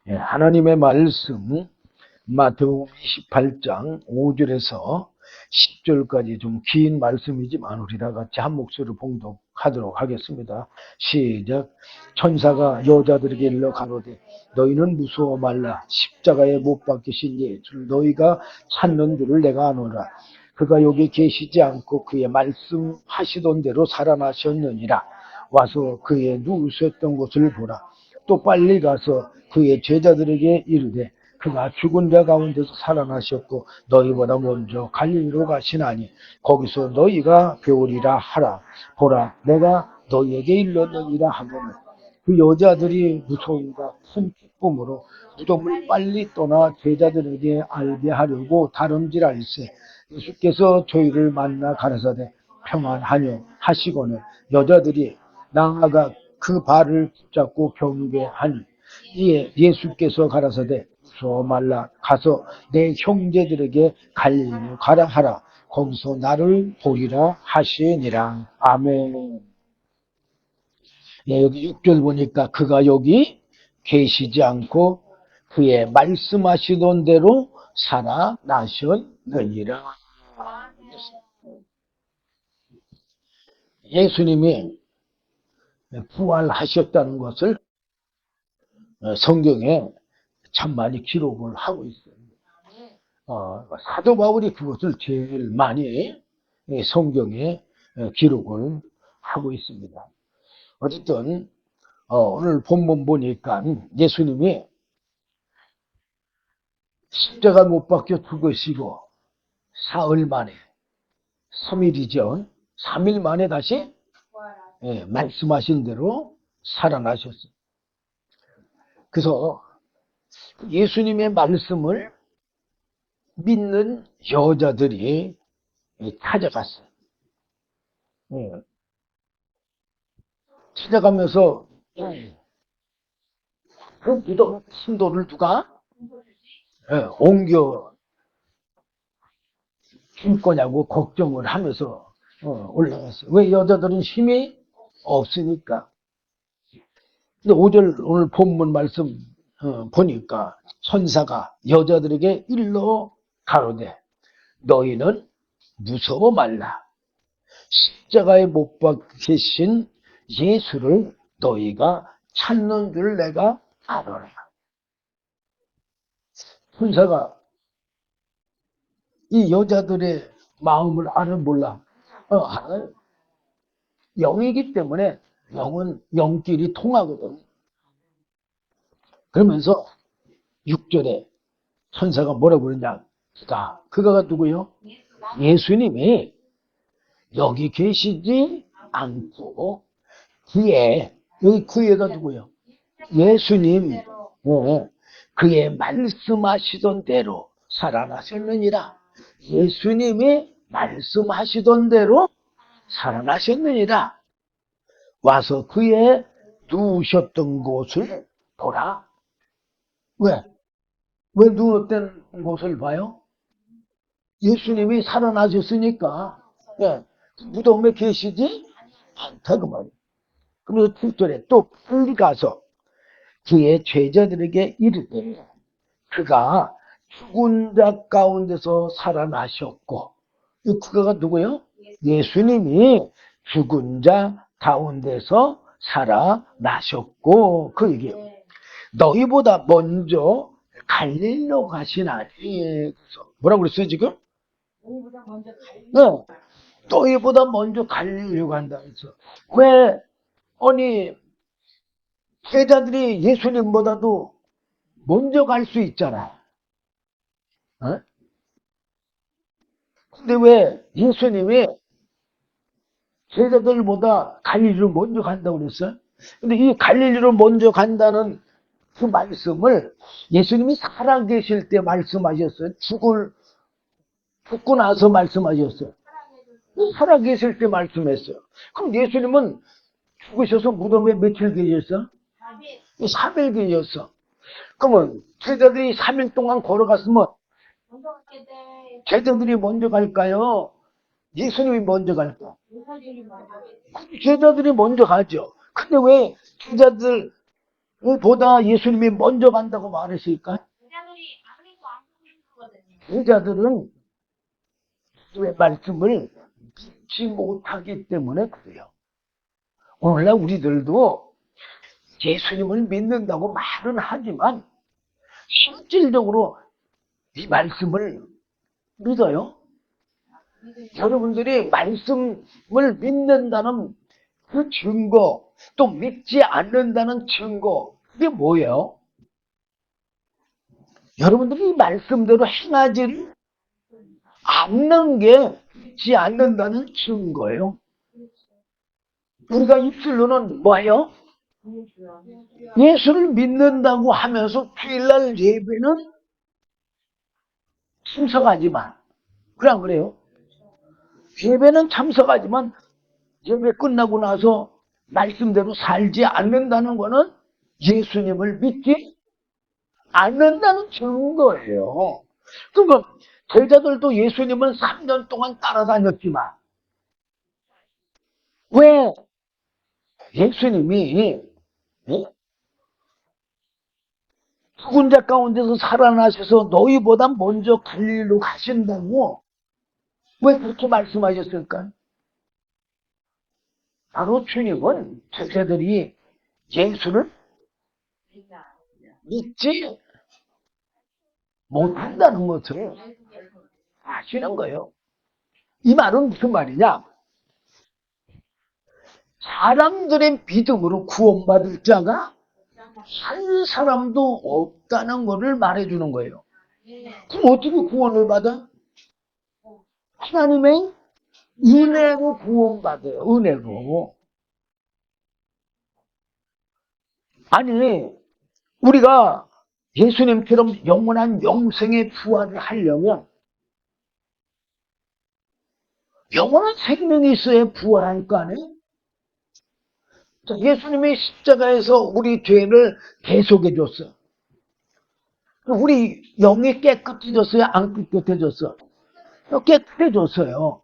하나님의 말씀 마태복음 28장 5절에서 10절까지 좀 긴 말씀이지만 우리 다 같이 한 목소리로 봉독하도록 하겠습니다. 시작. 천사가 여자들에게 일러 가로되 너희는 무서워 말라. 십자가에 못 박히신 예수를 너희가 찾는 줄을 내가 아노라. 그가 여기 계시지 않고 그의 말씀하시던 대로 살아나셨느니라. 와서 그의 누우셨던 곳을 보라. 또 빨리 가서 그의 제자들에게 이르되 그가 죽은 자 가운데서 살아나셨고 너희보다 먼저 갈릴리로 가시나니 거기서 너희가 배우리라 하라. 보라, 내가 너희에게 일렀느니라 하거늘. 그 여자들이 무서움과 큰 기쁨으로 무덤을 빨리 떠나 제자들에게 알게 하려고 다름질할세. 예수께서 저희를 만나 가라사대 평안하뇨 하시거늘 여자들이 나아가 그 발을 붙잡고 경배하니 이에 예수께서 가라사대 무서워 말라. 가서 내 형제들에게 갈릴리로 가라 하라. 거기서 나를 보리라 하시니라. 아멘. 여기 6절 보니까 그가 여기 계시지 않고 그의 말씀하시던 대로 살아나셨느니라. 예수님이 부활하셨다는 것을 성경에 참 많이 기록을 하고 있어요. 사도 바울이 그것을 제일 많이 성경에 기록을 하고 있습니다. 어쨌든 오늘 본문 보니까 예수님이 십자가 못 박혀 죽으시고 사흘 만에 3일이죠. 3일 만에 다시 말씀하신 대로 살아나셨어요. 그래서 예수님의 말씀을 믿는 여자들이 찾아갔어요. 찾아가면서 그 무덤 신도를 누가 옮겨 줄 거냐고 걱정을 하면서 올라갔어요. 왜? 여자들은 힘이 없으니까. 근데 5절 오늘 본문 말씀 보니까 천사가 여자들에게 일러 가로되 너희는 무서워 말라. 십자가에 못 박히신 예수를 너희가 찾는 줄 내가 알아라. 천사가 이 여자들의 마음을 알아 몰라? 알아요. 영이기 때문에 영은 영끼리 통하거든. 그러면서 6절에 천사가 뭐라고 그러냐? 그가 누구요? 예수님이 여기 계시지 않고 그의 여기 그애가 누구요? 예수님. 그의 말씀하시던 대로 살아나셨느니라. 예수님이 말씀하시던 대로 살아나셨느니라. 와서 그의 누우셨던 곳을 보라. 왜? 왜 누웠던 곳을 봐요? 예수님이 살아나셨으니까 무덤에 계시지 않다 그 말이에요. 그러면서 7절에 또 빨리 가서 그의 제자들에게 이르되 그가 죽은 자 가운데서 살아나셨고 그가 누구요? 예수님이 죽은 자 가운데서 살아나셨고 그 얘기예요. 너희보다 먼저 갈릴리로 가시나니. 뭐라고 그랬어요 지금? 너희보다 먼저 갈릴리로 간다 그랬어. 왜? 아니 제자들이 예수님보다도 먼저 갈 수 있잖아. 근데 왜 예수님이 제자들보다 갈릴리로 먼저 간다고 그랬어요? 근데 이 갈릴리로 먼저 간다는 그 말씀을 예수님이 살아계실 때 말씀하셨어요? 죽고 나서 말씀하셨어요? 살아계실 때 말씀했어요. 그럼 예수님은 죽으셔서 무덤에 며칠 계셨어? 3일 계셨어. 그러면 제자들이 3일 동안 걸어갔으면 제자들이 먼저 갈까요? 예수님이 먼저 갈까? 제자들이 먼저 가죠. 근데 왜 제자들 보다 예수님이 먼저 간다고 말했을까? 제자들은 왜 말씀을 믿지 못하기 때문에 그래요. 오늘날 우리들도 예수님을 믿는다고 말은 하지만 실질적으로 이 말씀을 믿어요? 여러분들이 말씀을 믿는다는 그 증거, 또 믿지 않는다는 증거, 그게 뭐예요? 여러분들이 이 말씀대로 행하지를 않는 게 믿지 않는다는 증거예요. 우리가 입술로는 뭐예요? 예수를 믿는다고 하면서 주일날 예배는 참석하지만, 그래 안 그래요? 예배는 참석하지만 예배 끝나고 나서 말씀대로 살지 않는다는 거는 예수님을 믿지 않는다는 증거예요. 그러니까 제자들도 예수님은 3년 동안 따라다녔지만 왜 예수님이 죽은 자 가운데서 살아나셔서 너희보다 먼저 갈릴리로 가신다고 왜 그렇게 말씀하셨을까? 바로 주님은 제자들이 예수를 믿지 못한다는 것을 아시는 거예요. 이 말은 무슨 말이냐? 사람들의 믿음으로 구원받을 자가 한 사람도 없다는 것을 말해주는 거예요. 그럼 어떻게 구원을 받아? 하나님의 은혜로 구원받아요. 은혜로. 아니 우리가 예수님처럼 영원한 영생의 부활을 하려면 영원한 생명이 있어야 부활할 거 아니에요? 예수님이 십자가에서 우리 죄를 대속해 줬어. 우리 영이 깨끗해졌어요? 안 깨끗해졌어? 깨끗해졌어요.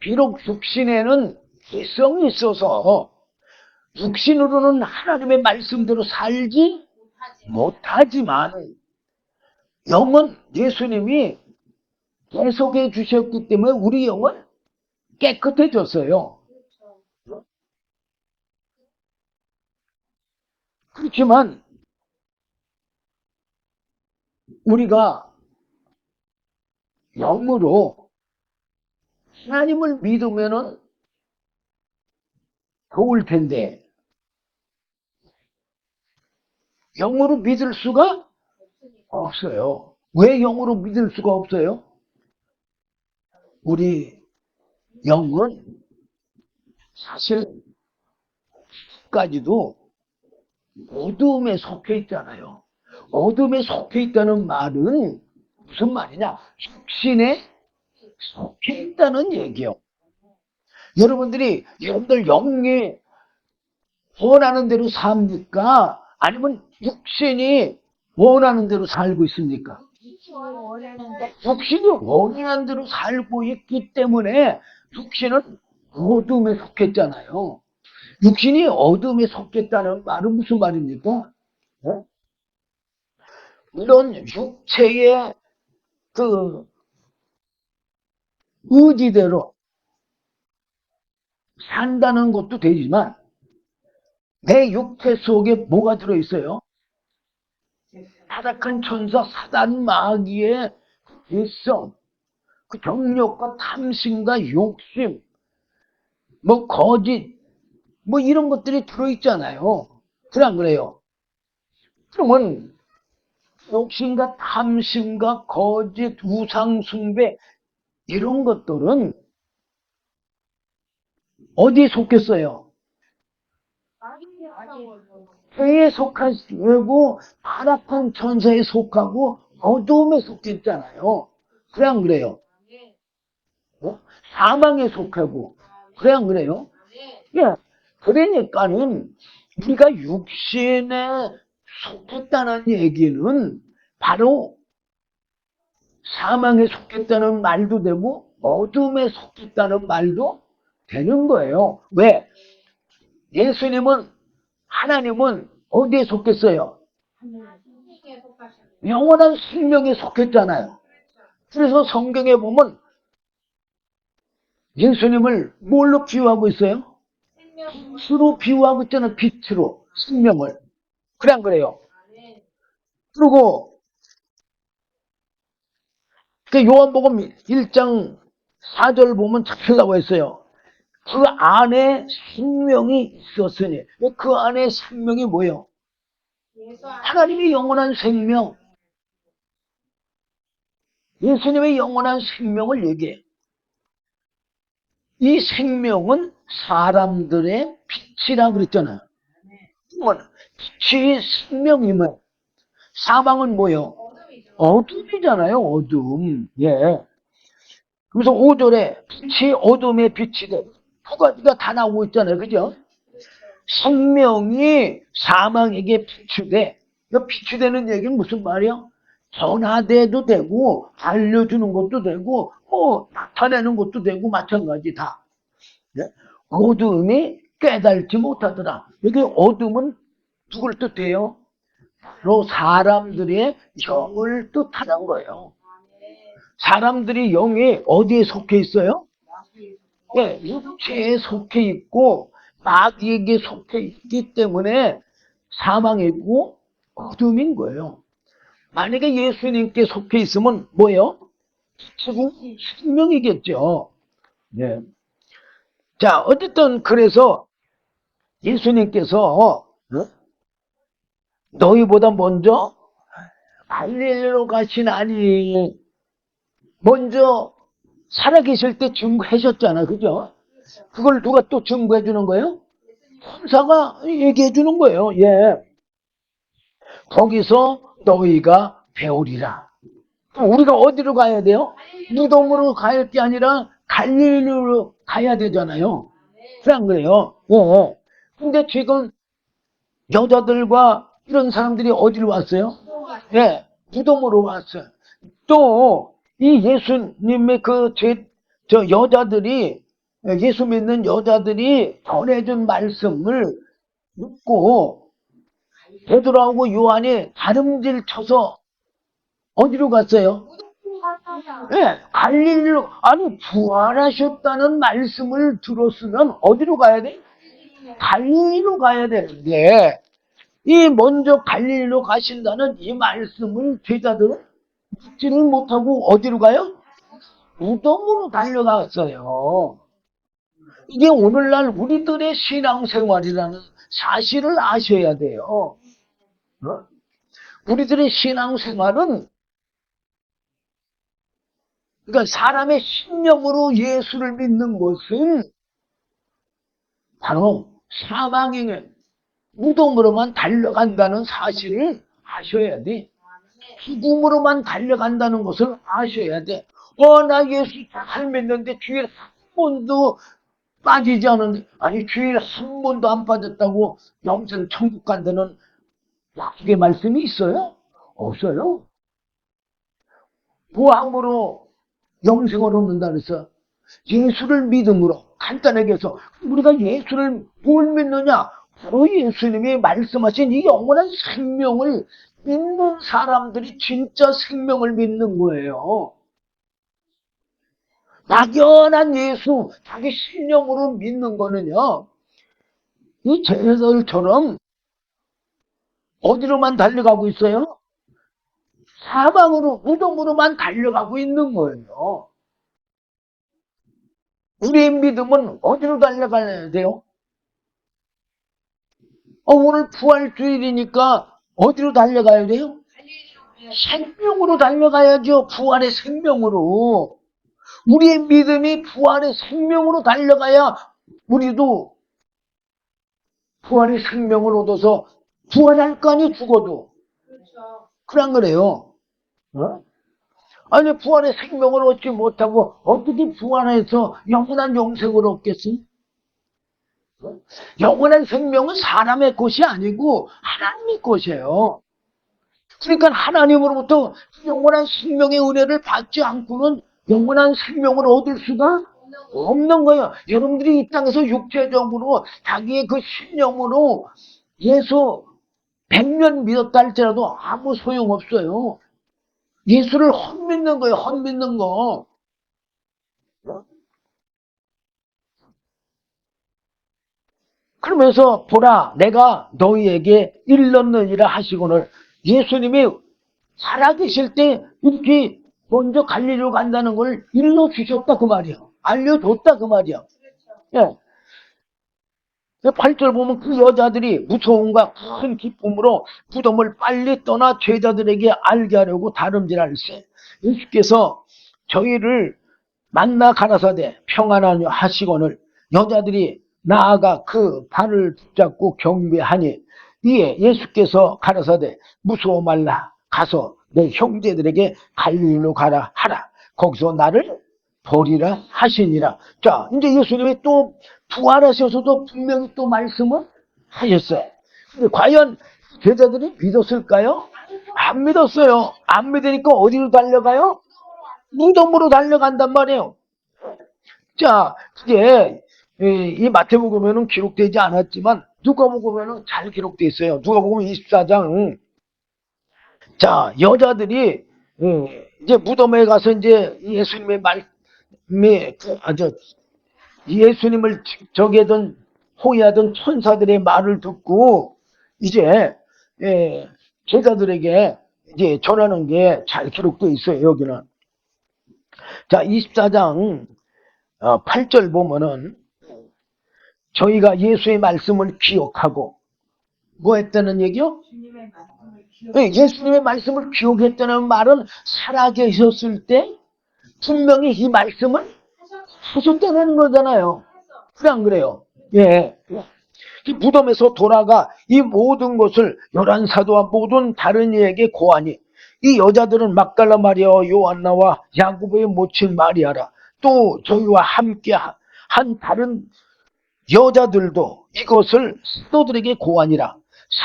비록 육신에는 개성이 있어서 육신으로는 하나님의 말씀대로 살지 못하지만 영은 예수님이 대속해 주셨기 때문에 우리 영은 깨끗해졌어요. 그렇지만 우리가 영으로 하나님을 믿으면은 좋을 텐데 영으로 믿을 수가 없어요. 왜 영으로 믿을 수가 없어요? 우리 영은 사실 까지도 어둠에 속해 있잖아요. 어둠에 속해 있다는 말은 무슨 말이냐? 육신에 속해 있다는 얘기요. 여러분들 영이 원하는 대로 삽니까? 아니면 육신이 원하는 대로 살고 있습니까? 육신이 원하는 대로 살고 있기 때문에 육신은 어둠에 속했잖아요. 육신이 어둠에 속했다는 말은 무슨 말입니까? 물론 육체의 그 의지대로 산다는 것도 되지만 내 육체 속에 뭐가 들어있어요? 타락한 천사 사단 마귀의 일성, 그 정욕과 탐심과 욕심, 뭐 거짓, 뭐 이런 것들이 들어있잖아요. 그래 안 그래요? 그러면 욕심과 탐심과 거짓, 우상숭배 이런 것들은 어디에 속했어요? 죄에 속하고 타락한 천사에 속하고 어둠에 속했잖아요. 그래 안 그래요? 사망에 속하고 그래 안 그래요? 예. 그러니까는 우리가 육신에 속했다는 얘기는 바로 사망에 속했다는 말도 되고 어둠에 속했다는 말도 되는 거예요. 왜? 예수님은 하나님은 어디에 속했어요? 영원한 생명에 속했잖아요. 그래서 성경에 보면 예수님을 뭘로 비유하고 있어요? 빛으로 비유하고 있잖아요. 빛으로 생명을. 그래 안 그래요? 그리고 그 요한복음 1장 4절 보면 잡히려고 했어요. 그 안에 생명이 있었으니. 그 안에 생명이 뭐예요? 하나님의 영원한 생명. 예수님의 영원한 생명을 얘기해. 이 생명은 사람들의 빛이라 그랬잖아요. 빛이 생명이면 사망은 뭐예요? 어둠이잖아요. 어둠. 예. 그래서 5절에 빛이 어둠의 빛이 돼. 두 가지가 다 나오고 있잖아요. 그죠? 생명이 사망에게 비추되, 비추되는 얘기는 무슨 말이야? 전화돼도 되고, 알려주는 것도 되고, 나타내는 것도 되고, 마찬가지 다. 네? 어둠이 깨달지 못하더라. 여기 어둠은 누굴 뜻해요? 바로 사람들의 영을 뜻하는 거예요. 사람들이 영이 어디에 속해 있어요? 네, 육체에 속해 있고 마귀에게 속해 있기 때문에 사망이고 어둠인 거예요. 만약에 예수님께 속해 있으면 뭐예요? 지금 생명이겠죠. 네. 자, 어쨌든 그래서 예수님께서 너희보다 먼저 갈릴리로 가시나니 먼저 살아계실 때 증거하셨잖아. 그죠? 그걸 누가 또 증거해 주는 거예요? 천사가 얘기해 주는 거예요. 예. 거기서 너희가 배우리라. 우리가 어디로 가야 돼요? 무덤으로 갈 게 아니라 갈릴리로 가야 되잖아요. 그래 안 그래요? 예. 근데 지금 여자들과 이런 사람들이 어디로 왔어요? 예. 무덤으로 왔어요. 또 이 예수님의 저 여자들이 예수 믿는 여자들이 전해준 말씀을 듣고 베드로하고 요한이 다름질 쳐서 어디로 갔어요? 네, 갈릴리로. 아니 부활하셨다는 말씀을 들었으면 어디로 가야 돼? 갈릴리로 가야 되는데 이 먼저 갈릴리로 가신다는 이 말씀을 제자들은 듣지를 못하고 어디로 가요? 무덤으로 달려갔어요. 이게 오늘날 우리들의 신앙생활이라는 사실을 아셔야 돼요. 우리들의 신앙생활은 그러니까 사람의 신념으로 예수를 믿는 것은 바로 사망의 무덤으로만 달려간다는 사실을 아셔야 돼. 죽음으로만 달려간다는 것을 아셔야 돼. 나 예수 잘 믿는데 주일 한 번도 빠지지 않은데, 아니 주일 한 번도 안 빠졌다고 영생 천국 간다는 약속의 말씀이 있어요? 없어요. 무함으로 영생을 얻는다 그래서 예수를 믿음으로 간단하게 해서 우리가 예수를 뭘 믿느냐? 바로 예수님이 말씀하신 이 영원한 생명을 믿는 사람들이 진짜 생명을 믿는 거예요. 막연한 예수, 자기 신념으로 믿는 거는요, 이 제자들처럼 어디로만 달려가고 있어요? 사방으로, 무덤으로만 달려가고 있는 거예요. 우리의 믿음은 어디로 달려가야 돼요? 오늘 부활주일이니까 어디로 달려가야 돼요? 생명으로 달려가야죠. 부활의 생명으로. 우리의 믿음이 부활의 생명으로 달려가야 우리도 부활의 생명을 얻어서 부활할 거 아니에요, 죽어도. 그런 거래요. 아니, 부활의 생명을 얻지 못하고 어떻게 부활해서 영원한 영생을 얻겠어? 영원한 생명은 사람의 것이 아니고 하나님의 것이에요. 그러니까 하나님으로부터 영원한 생명의 은혜를 받지 않고는 영원한 생명을 얻을 수가 없는 거예요. 여러분들이 이 땅에서 육체적으로 자기의 그 신념으로 예수 100년 믿었다 할지라도 아무 소용없어요. 예수를 헛믿는 거예요. 헛믿는 거. 그러면서 보라 내가 너희에게 일렀느니라 하시고는 예수님이 살아계실 때 이렇게 먼저 갈릴리로 간다는 걸 일러주셨다 그 말이야. 알려줬다 그 말이야. 예. 8절 보면 그 여자들이 무서움과 큰 기쁨으로 무덤을 빨리 떠나 제자들에게 알게 하려고 다름질할세. 예수께서 저희를 만나 가라사대 평안하냐 하시거늘 여자들이 나아가 그 발을 붙잡고 경배하니 이에 예수께서 가라사대 무서워 말라 가서 내 형제들에게 갈릴리로 가라 하라 거기서 나를 보리라 하시니라. 자 이제 예수님이 또 부활하셔서도 분명히 또 말씀을 하셨어요. 근데 과연 제자들이 믿었을까요? 안 믿었어요. 안 믿으니까 어디로 달려가요? 무덤으로 달려간단 말이에요. 자, 이제 이 마태복음에는 기록되지 않았지만 누가복음에는 잘 기록되어 있어요. 누가복음 24장. 자, 여자들이 이제 무덤에 가서 이제 예수님의 말씀에 예수님을 저기하던 호위하던 천사들의 말을 듣고 이제 제자들에게 이제 전하는 게 잘 기록되어 있어요. 여기는. 자, 24장 8절 보면은 저희가 예수의 말씀을 기억하고 뭐 했다는 얘기요? 예수님의 말씀을 기억했다는 말은 살아계셨을 때 분명히 이 말씀을 하셨다는 거잖아요. 그래 안 그래요? 예. 이 무덤에서 돌아가 이 모든 것을 11사도와 모든 다른 이에게 고하니 이 여자들은 막달라 마리아와 요한나와 야고보의 모친 마리아라 또 저희와 함께 한 다른 여자들도 이것을 사도들에게 고하니라.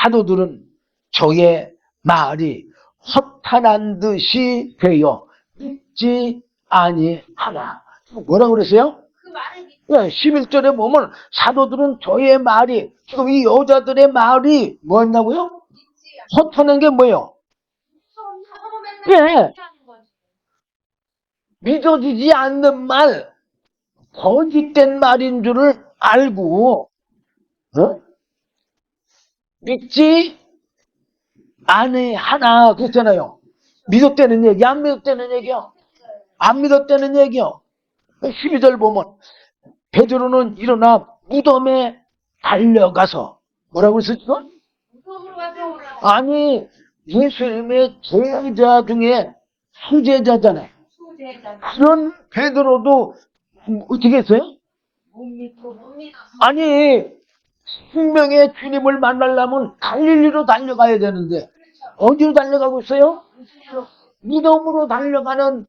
사도들은 저의 말이 허탄한 듯이 되어 믿지 아니하나. 뭐라고 그랬어요? 11절에 보면 사도들은 저의 말이 지금 이 여자들의 말이 뭐였냐고요? 허탄한 게 뭐예요? 예. 믿어지지 않는 말, 거짓된 말인 줄을 알고 믿지 아니하나 그랬잖아요. 믿었다는 얘기, 안 믿었다는 얘기요? 안 믿었다는 얘기요. 12절 보면 베드로는 일어나 무덤에 달려가서 뭐라고 그랬었죠? 아니 예수님의 제자 중에 수제자잖아요. 그런 베드로도 어떻게 했어요? 아니 생명의 주님을 만나려면 갈릴리로 달려가야 되는데 어디로 달려가고 있어요? 무덤으로 달려가는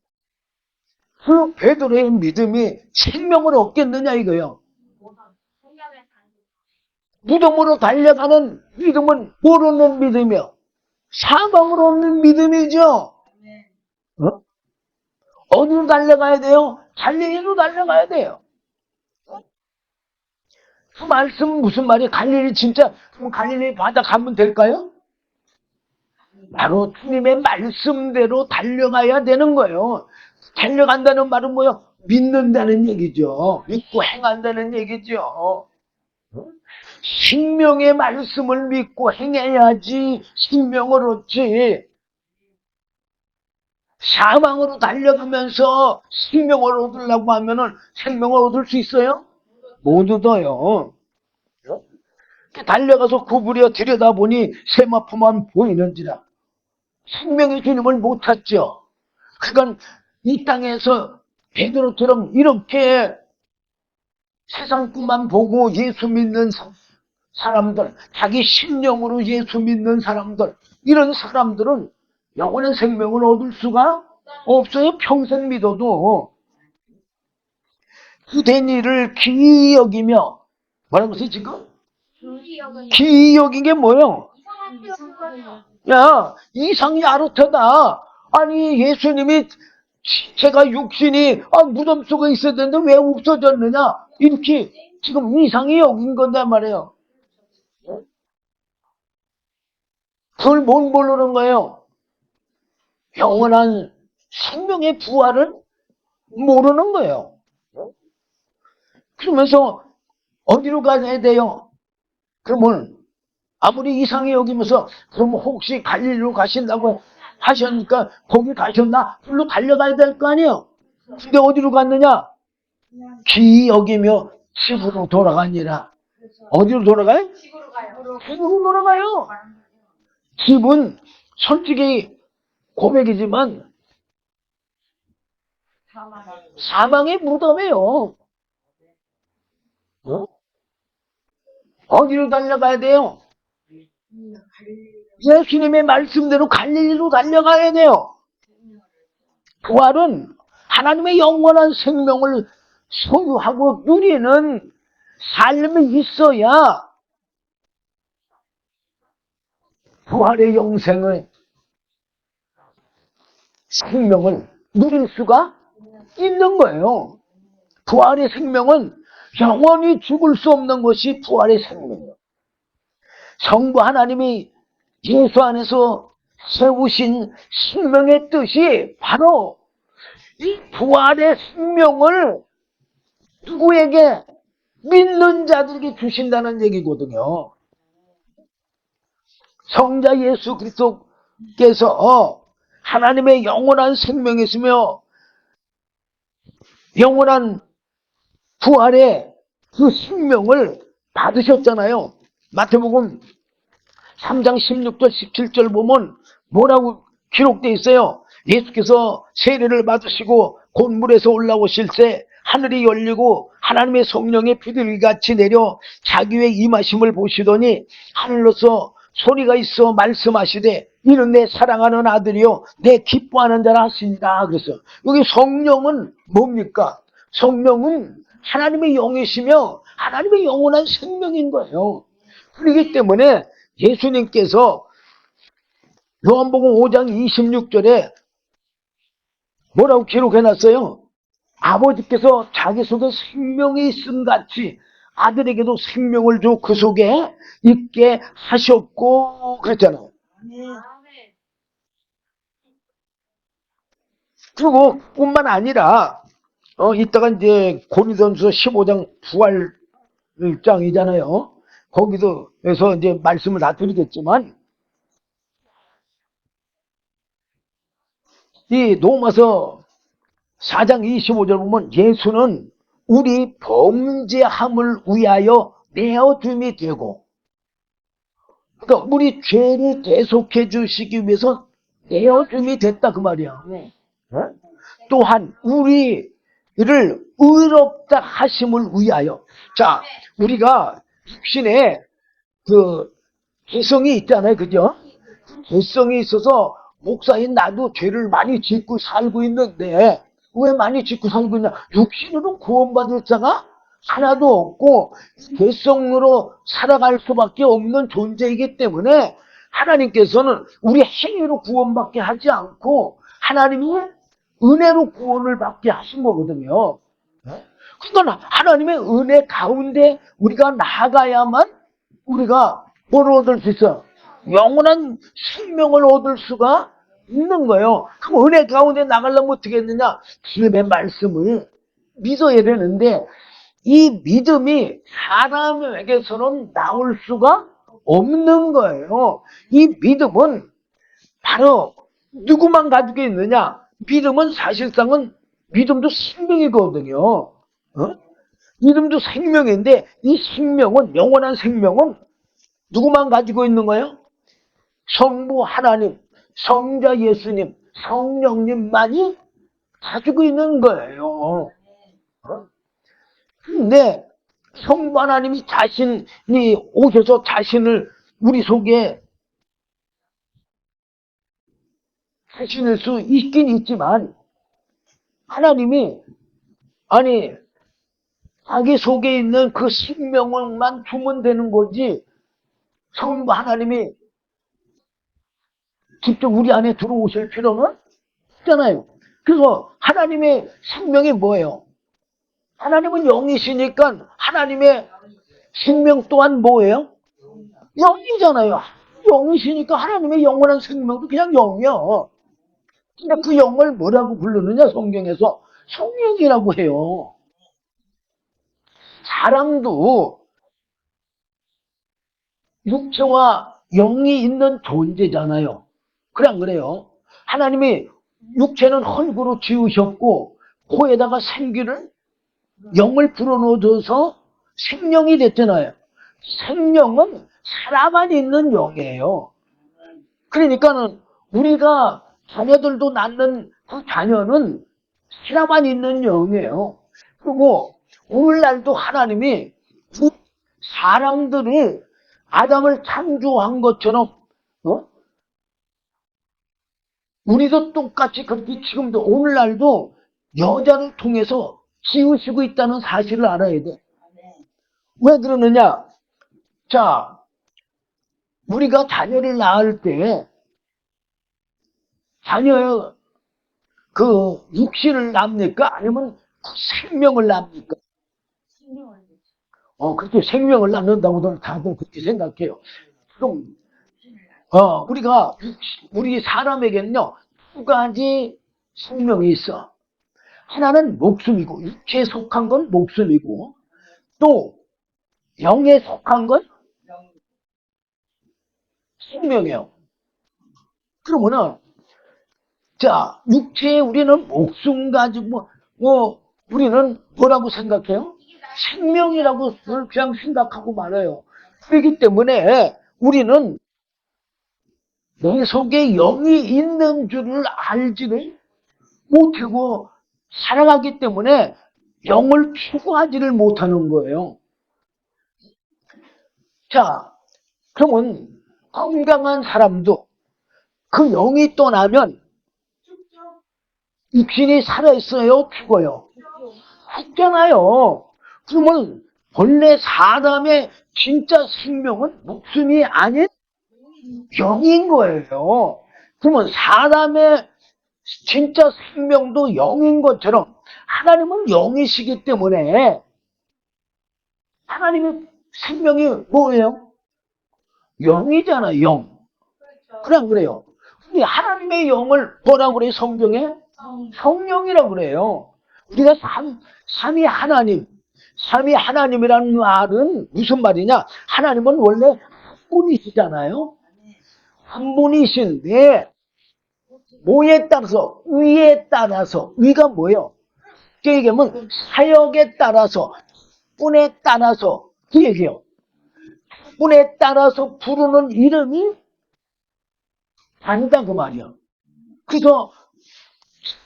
그 베드로의 믿음이 생명을 얻겠느냐 이거요. 무덤으로 달려가는 믿음은 모르는 믿음이요. 사망으로 없는 믿음이죠. 어디로 달려가야 돼요? 갈릴리로 달려가야 돼요. 그 말씀 무슨 말이에요? 갈릴리 진짜 그럼 갈릴리 바다 가면 될까요? 바로 주님의 말씀대로 달려가야 되는 거예요. 달려간다는 말은 뭐예요? 믿는다는 얘기죠. 믿고 행한다는 얘기죠. 생명의 말씀을 믿고 행해야지 생명을 얻지. 사망으로 달려가면서 생명을 얻으려고 하면은 생명을 얻을 수 있어요? 못 얻어요. 달려가서 구부려 들여다보니 세마포만 보이는지라. 생명의 주님을 못 찾죠. 그러니까 이 땅에서 베드로처럼 이렇게 세상 꿈만 보고 예수 믿는 사람들, 자기 신령으로 예수 믿는 사람들, 이런 사람들은 영원한 생명을 얻을 수가 없어요. 평생 믿어도. 그된 일을 기이 여기며 뭐라고 했어요 지금? 기이 여긴 게 뭐예요? 야 이상이 아르트다. 아니 예수님이 제가 육신이 무덤 속에 있어야 되는데 왜 없어졌느냐 이렇게 지금 이상이 여긴 건단 말이에요. 그걸 못 모르는 거예요. 영원한 생명의 부활을 모르는 거예요. 그러면서 어디로 가야 돼요? 그러면 아무리 이상히 여기면서 그럼 혹시 갈릴리로 가신다고 하셨으니까 거기 가셨나? 불로 달려가야 될 거 아니에요. 근데 어디로 갔느냐? 귀히 여기며 집으로 돌아가니라. 어디로 돌아가요? 집으로 돌아가요. 집은 솔직히 고백이지만 사망의 무덤이에요. 어? 어디로 달려가야 돼요? 예수님의 말씀대로 갈릴리로 달려가야 돼요. 부활은 하나님의 영원한 생명을 소유하고 누리는 삶이 있어야 부활의 영생의 생명을 누릴 수가 있는 거예요. 부활의 생명은 영원히 죽을 수 없는 것이 부활의 생명이에요. 성부 하나님이 예수 안에서 세우신 생명의 뜻이 바로 이 부활의 생명을 누구에게 믿는 자들에게 주신다는 얘기거든요. 성자 예수 그리스도께서 하나님의 영원한 생명이시며 영원한 부활의 그 생명을 받으셨잖아요. 마태복음 3장 16절 17절 보면 뭐라고 기록되어 있어요? 예수께서 세례를 받으시고 곧 물에서 올라오실 때 하늘이 열리고 하나님의 성령이 비둘기같이 내려 자기 위에 임하심을 보시더니 하늘로서 소리가 있어 말씀하시되 이는 내 사랑하는 아들이요 내 기뻐하는 자라 하시니라. 그래서 여기 성령은 뭡니까? 성령은 하나님의 영이시며 하나님의 영원한 생명인 거예요. 그렇기 때문에 예수님께서 요한복음 5장 26절에 뭐라고 기록해놨어요? 아버지께서 자기 속에 생명이 있음 같이 아들에게도 생명을 줘 그 속에 있게 하셨고 그랬잖아요. 그리고 뿐만 아니라 이따가 이제 고린도전서 15장 부활장이잖아요. 거기서에서 이제 말씀을 다 드리겠지만 이 로마서 4장 25절 보면 예수는 우리 범죄함을 위하여 내어줌이 되고 그러니까 우리 죄를 대속해 주시기 위해서 내어줌이 됐다 그 말이야. 네. 또한 우리를 의롭다 하심을 위하여 자 우리가 육신에 그 개성이 있잖아요. 그죠? 개성이 있어서 목사인 나도 죄를 많이 짓고 살고 있는데 왜 많이 짓고 살고 있냐? 육신으로 구원받을 자가 하나도 없고 개성으로 살아갈 수밖에 없는 존재이기 때문에 하나님께서는 우리 행위로 구원받게 하지 않고 하나님의 은혜로 구원을 받게 하신 거거든요. 그러니까 하나님의 은혜 가운데 우리가 나아가야만 우리가 뭘 얻을 수 있어요? 영원한 생명을 얻을 수가 있는 거예요. 그럼 은혜 가운데 나가려면 어떻게 했느냐? 주님의 말씀을 믿어야 되는데 이 믿음이 사람에게서는 나올 수가 없는 거예요. 이 믿음은 바로 누구만 가지고 있느냐? 믿음은 사실상은 믿음도 생명이거든요. 믿음도 생명인데 이 생명은 영원한 생명은 누구만 가지고 있는 거예요? 성부 하나님, 성자 예수님, 성령님만이 가지고 있는 거예요. 근데 성부 하나님이 자신이 오셔서 자신을 우리 속에 하실 수 있긴 있지만 하나님이 아니 자기 속에 있는 그 생명을만 주면 되는 거지 성부 하나님이 직접 우리 안에 들어오실 필요는 없잖아요. 그래서 하나님의 생명이 뭐예요? 하나님은 영이시니까 하나님의 생명 또한 뭐예요? 영이잖아요. 영이시니까 하나님의 영원한 생명도 그냥 영이야. 근데 그 영을 뭐라고 부르느냐, 성경에서? 성령이라고 해요. 사람도 육체와 영이 있는 존재잖아요. 그래 안 그래요? 하나님이 육체는 흙으로 지으셨고 코에다가 생기를, 영을 불어넣어줘서 생명이 됐잖아요. 생명은 사람 안에 있는 영이에요. 그러니까는 우리가 자녀들도 낳는 그 자녀는 사람 안에 있는 영이에요. 그리고 오늘날도 하나님이 사람들이 아담을 창조한 것처럼, 우리도 똑같이 그렇게 지금도 오늘날도 여자를 통해서 지으시고 있다는 사실을 알아야 돼. 왜 그러느냐? 자, 우리가 자녀를 낳을 때 자녀의 그 육신을 낳습니까? 아니면 생명을 낳습니까? 그렇게 생명을 낳는다고 다들 그렇게 생각해요. 그럼 우리가 우리 사람에게는요 두 가지 생명이 있어. 하나는 목숨이고, 육체에 속한 건 목숨이고, 또 영에 속한 건 생명이에요. 그러면은 자, 육체에 우리는 목숨 가지고 우리는 뭐라고 생각해요? 생명이라고 그냥 생각하고 말아요. 그렇기 때문에 우리는 내 속에 영이 있는 줄을 알지를 못하고 살아가기 때문에 영을 추구하지를 못하는 거예요. 자, 그러면 건강한 사람도 그 영이 떠나면 육신이 살아있어요? 죽어요? 죽잖아요. 그러면 본래 사람의 진짜 생명은 목숨이 아닌 영인 거예요. 그러면 사람의 진짜 생명도 영인 것처럼 하나님은 영이시기 때문에 하나님의 생명이 뭐예요? 영이잖아요. 영. 그래 안 그래요? 근데 하나님의 영을 뭐라고 그래요? 성경에? 성령이라고 그래요. 우리가 삼위 하나님, 삼위 하나님이라는 말은 무슨 말이냐? 하나님은 원래 한 분이시잖아요. 한 분이신데 뭐에 따라서, 위에 따라서, 위가 뭐예요? 그 얘기하면 사역에 따라서, 분에 따라서 그 얘기예요. 분에 따라서 부르는 이름이 아니다 그 말이야. 그래서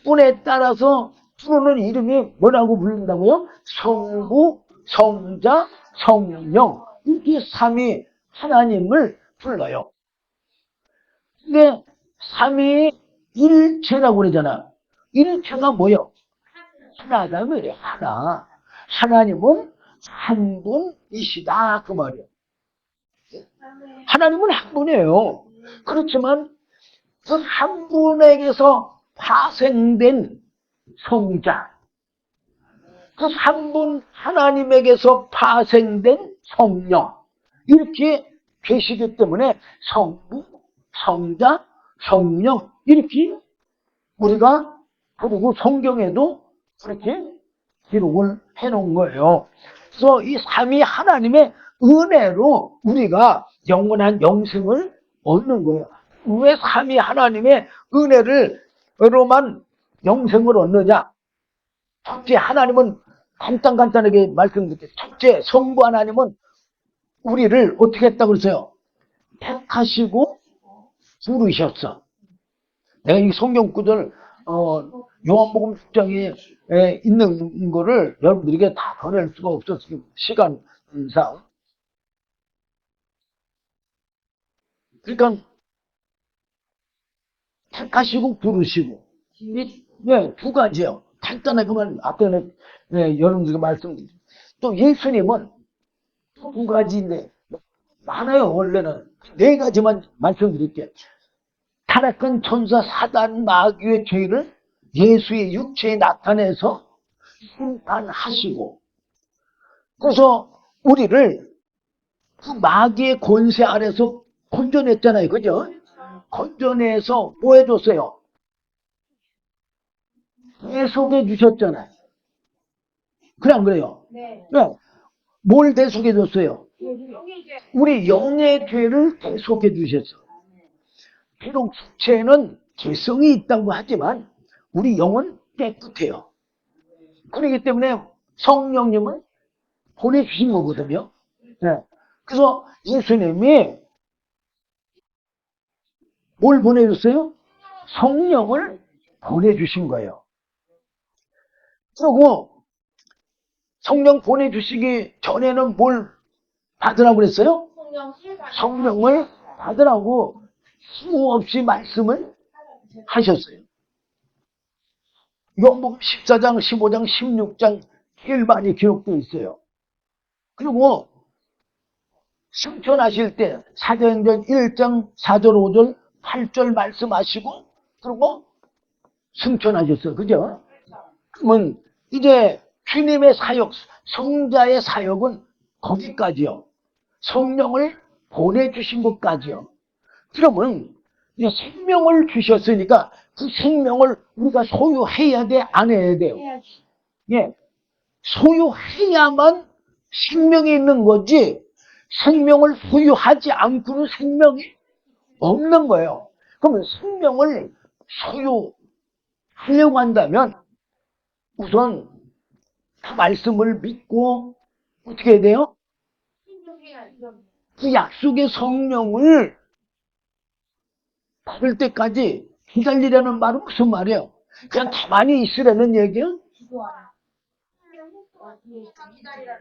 분에 따라서 부르는 이름이 뭐라고 부른다고요? 성부, 성자, 성령, 이렇게 삼위 하나님을 불러요. 근데 삼위 일체라고 그러잖아. 일체가 뭐예요? 하나다 그래. 하나. 하나님은 한 분이시다 그 말이에요. 하나님은 한 분이에요. 그렇지만 그 한 분에게서 파생된 성자, 그 한 분 하나님에게서 파생된 성령, 이렇게 계시기 때문에 성부, 성자, 성령 이렇게 우리가, 그리고 성경에도 그렇게 기록을 해놓은 거예요. 그래서 이 삼위 하나님의 은혜로 우리가 영원한 영생을 얻는 거예요. 왜 삼위 하나님의 은혜로만 영생을 얻느냐? 첫째, 하나님은 간단하게 말씀드릴게요. 첫째, 성부 하나님은 우리를 어떻게 했다고 그랬어요? 택하시고 부르셨어. 내가 이 성경 구절 요한복음 6장에 있는 거를 여러분들에게 다 전할 수가 없었어요. 시간상. 그러니까 택하시고 부르시고 두 가지예요. 간단하게 그만 앞에 여러분들에게 말씀드리죠. 또 예수님은 두 가지인데 많아요. 원래는 네 가지만 말씀드릴게요. 타락한 천사 사단 마귀의 죄를 예수의 육체에 나타내서 심판하시고, 그래서 우리를 그 마귀의 권세 아래서 건져냈잖아요. 그죠? 건져내서 뭐 해줬어요? 대속해 주셨잖아요. 그래, 안 그래요? 네. 뭘 대속해 줬어요? 우리 영의 죄를 대속해 주셨어. 비록 육체는 죄성이 있다고 하지만 우리 영은 깨끗해요. 그렇기 때문에 성령님을 보내주신 거거든요. 네. 그래서 예수님이 뭘 보내줬어요? 성령을 보내주신 거예요. 그리고 성령 보내주시기 전에는 뭘 받으라고 그랬어요? 성령을 받으라고 수없이 말씀을 하셨어요. 요한복음 14장, 15장, 16장 제일 많이 기록되어 있어요. 그리고 승천하실 때 사도행전 1장 4절, 5절, 8절 말씀하시고 그리고 승천하셨어요. 그죠? 그러면 이제 주님의 사역, 성자의 사역은 거기까지요. 성령을 보내주신 것까지요. 그러면 이제 생명을 주셨으니까 그 생명을 우리가 소유해야 돼? 안 해야 돼요? 예. 소유해야만 생명이 있는 거지 생명을 소유하지 않고는 생명이 없는 거예요. 그러면 생명을 소유하려고 한다면 우선 그 말씀을 믿고 어떻게 해야 돼요? 그 약속의 성령을 받을 때까지 기다리라는 말은 무슨 말이에요? 그냥 가만히 있으라는 얘기예요?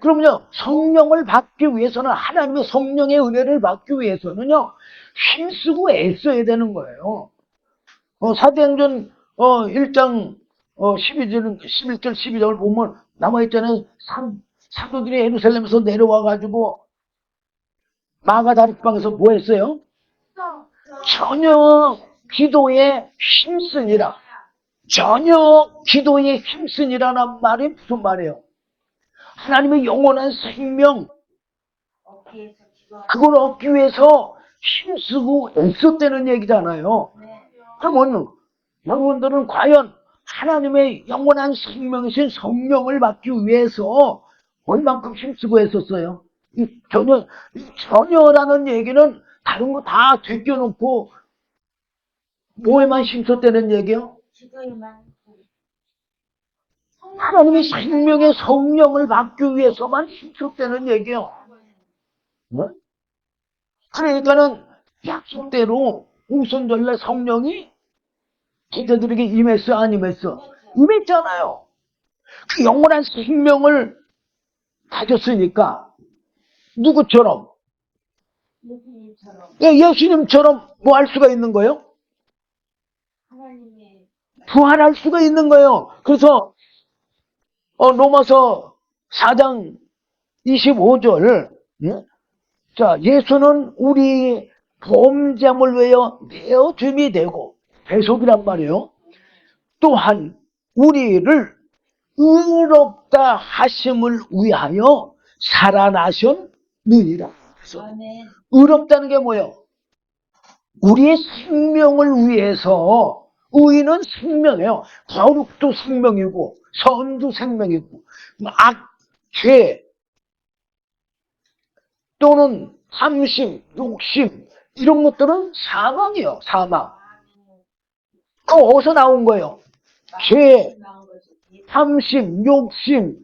그럼요, 성령을 받기 위해서는 하나님의 성령의 은혜를 받기 위해서는요 힘쓰고 애써야 되는 거예요. 사도행전 1장 11절 12절 보면 남아있잖아요. 사도들이 예루살렘에서 내려와가지고 마가다락방에서 뭐 했어요? 전혀 기도에 힘쓰니라. 전혀 기도에 힘쓰니라는 말이 무슨 말이에요? 하나님의 영원한 생명 그걸 얻기 위해서 힘쓰고 애썼다는 얘기잖아요. 그러면 여러분들은 과연 하나님의 영원한 생명이신 성령을 받기 위해서 얼만큼 힘쓰고 애썼어요? 전혀라는 얘기는 다른 거 다 제껴놓고 뭐에만 힘썼다는 얘기요? 하나님의 생명의 성령을 받기 위해서만 힘썼다는 얘기요. 뭐? 그러니까는 약속대로 우선전래 성령이 제자들에게 임했어, 안 임했어? 임했잖아요. 그 영원한 생명을 가졌으니까 누구처럼? 예수님처럼 뭐 할 수가 있는 거예요? 부활할 수가 있는 거예요. 그래서 로마서 4장 25절 자, 예수는 우리 범죄함을 위하여 내어줌이 되고 배속이란 말이에요. 또한 우리를 의롭다 하심을 위하여 살아나셨느니라. 의롭다는 게 뭐예요? 우리의 생명을 위해서 의인은 생명이에요. 거룩도 생명이고 선도 생명이고 악, 죄 또는 탐심, 욕심 이런 것들은 사망이에요. 사망. 그거 어디서 나온 거예요? 죄, 탐심, 욕심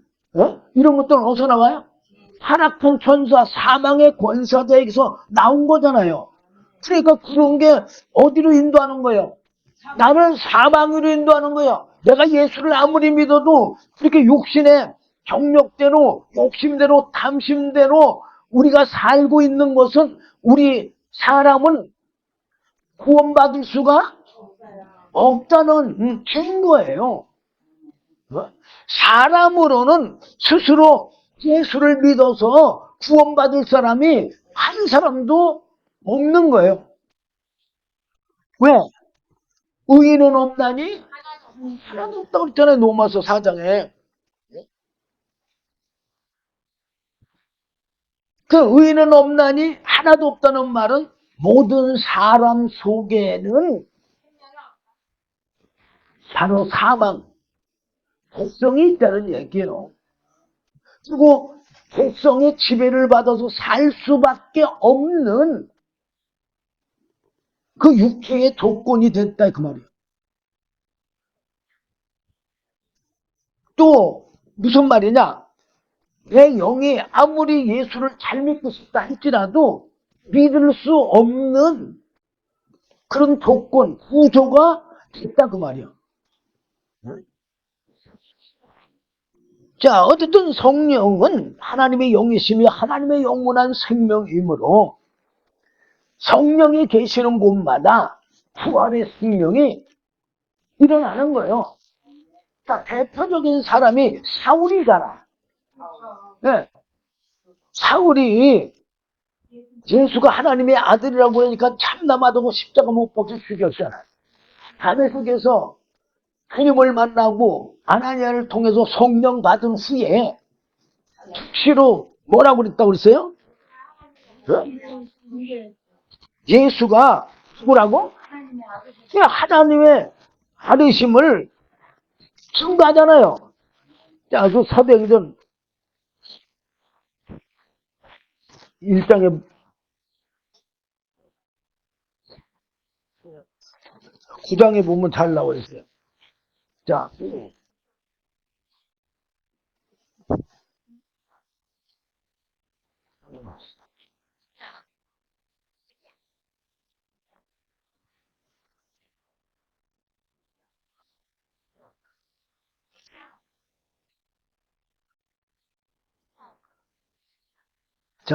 이런 것들은 어디서 나와요? 타락한 천사, 사망의 권사자에게서 나온 거잖아요. 그러니까 그런 게 어디로 인도하는 거예요? 나를 사망으로 인도하는 거예요. 내가 예수를 아무리 믿어도 그렇게 욕심의 정욕대로, 욕심대로, 탐심대로 우리가 살고 있는 것은 우리 사람은 구원받을 수가 없다는 증거예요. 사람으로는 스스로 예수를 믿어서 구원받을 사람이 한 사람도 없는 거예요. 왜? 의인은 없나니? 하나도 없다고 그랬잖아요. 로마서 4장에. 그 의인은 없나니? 하나도 없다는 말은 모든 사람 속에는 바로 사망, 독성이 있다는 얘기예요. 그리고 독성의 지배를 받아서 살 수밖에 없는 그 육체의 조건이 됐다 그 말이에요. 또 무슨 말이냐? 내 영이 아무리 예수를 잘 믿고 싶다 할지라도 믿을 수 없는 그런 조건, 구조가 됐다 그 말이에요. 자, 어쨌든 성령은 하나님의 영이시며 하나님의 영원한 생명이므로 성령이 계시는 곳마다 부활의 생명이 일어나는 거예요. 자, 대표적인 사람이 사울이잖아. 네. 사울이 예수가 하나님의 아들이라고 하니까 참남하다고 십자가 못 박혀 죽였잖아. 다메섹에서 주님을 만나고 아나니아를 통해서 성령 받은 후에 즉시로 뭐라고 그랬다고 그랬어요? 예수가 누구라고? 하나님의 아들이심을 증거하잖아요. 자, 그 사도행전 1장에 9장에 보면 잘 나와 있어요. 자,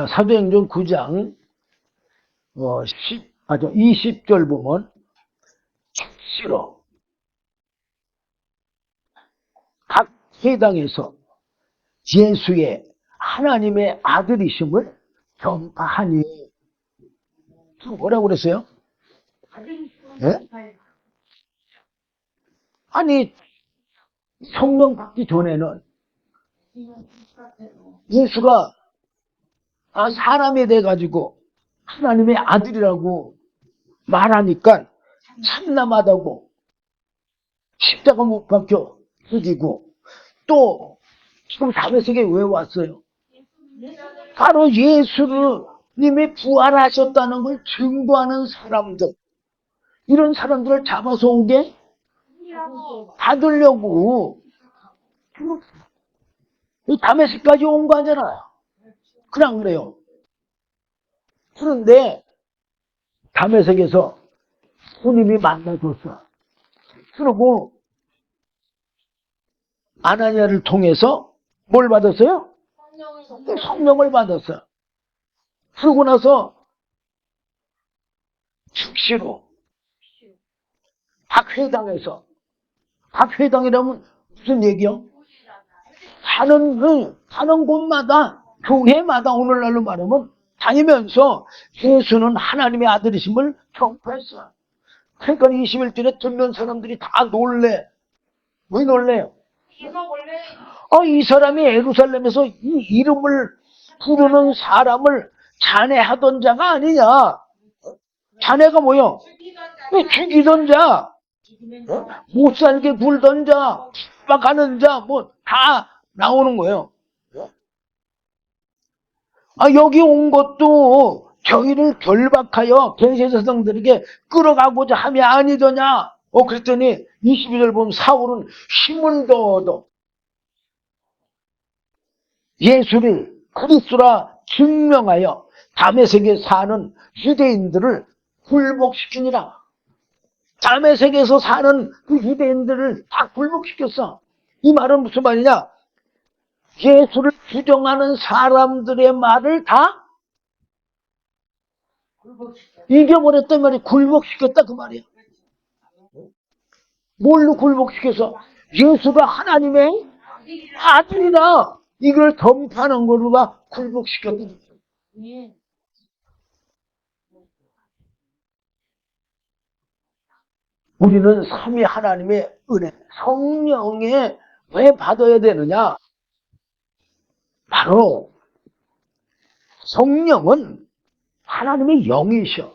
사도행전 9장 20절 보면 즉시로 각 회당에서 예수의 하나님의 아들이심을 전파하니. 뭐라고 그랬어요? 네? 아니, 성령 받기 전에는 예수가 사람이 돼가지고 하나님의 아들이라고 말하니까 참남하다고 십자가 못 박혀 죽이고, 또 지금 다메섹에 왜 왔어요? 바로 예수님이 부활하셨다는 걸 증거하는 사람들, 이런 사람들을 잡아서 오게 받으려고 다메섹까지 온 거잖아요. 그냥 그래요. 그런데 다메섹에서 주님이 만나줬어. 그리고 아나니아를 통해서 뭘 받았어요? 성령을 받았어요. 그러고 나서 즉시로 각 회당이라면 무슨 얘기요? 가는 곳마다, 교회마다 오늘날로 말하면 다니면서 예수는 하나님의 아들이심을 전파했어. 그러니까 21절에 듣는 사람들이 다 놀래. 왜 놀래요? 이 사람이 예루살렘에서 이 이름을 부르는 사람을 잔해하던 자가 아니냐. 잔해가 뭐요? 죽이던 자, 못 살게 굴던 자, 핍박하는 자, 뭐 다 나오는 거예요. 여기 온 것도 저희를 결박하여 대제사장들에게 끌어가고자 함이 아니더냐. 그랬더니 22절 보면 사울은 힘을 더얻어 예수를 그리스도라 증명하여 다메섹에 사는 유대인들을 굴복시키니라. 다메섹에서 사는 그 유대인들을 다 굴복시켰어. 이 말은 무슨 말이냐? 예수를 부정하는 사람들의 말을 다 이겨버렸단 말이야. 굴복시켰다 그 말이야. 뭘로 굴복시켜서? 예수가 하나님의 아들이라 이걸 전파하는 거로가 굴복시켰다. 우리는 삼위 하나님의 은혜, 성령에 왜 받아야 되느냐? 바로 성령은 하나님의 영이셔.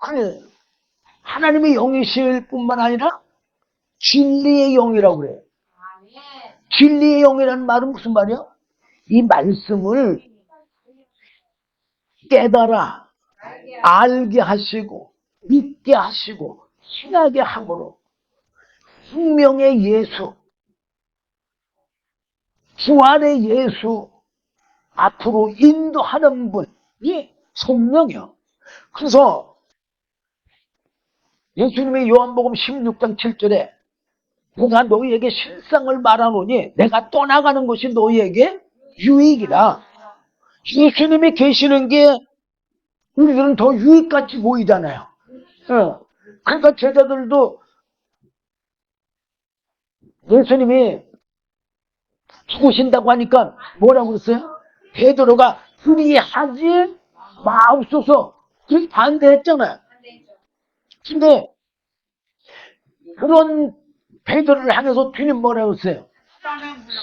그래, 하나님의 영이실 뿐만 아니라 진리의 영이라고 그래요. 진리의 영이라는 말은 무슨 말이야? 이 말씀을 깨달아 알게 하시고 믿게 하시고 신하게 함으로 생명의 예수, 부활의 예수 앞으로 인도하는 분이 성령이야. 그래서 예수님이 요한복음 16장 7절에 내가 너희에게 실상을 말하노니 내가 떠나가는 것이 너희에게 유익이라. 예수님이 계시는 게 우리들은 더 유익같이 보이잖아요. 그러니까 제자들도 예수님이 죽으신다고 하니까 뭐라고 그랬어요? 베드로가 그리하지 마옵소서. 그렇게 반대했잖아요. 근데 그런 베드로를 향해서 주님 뭐라고 했어요?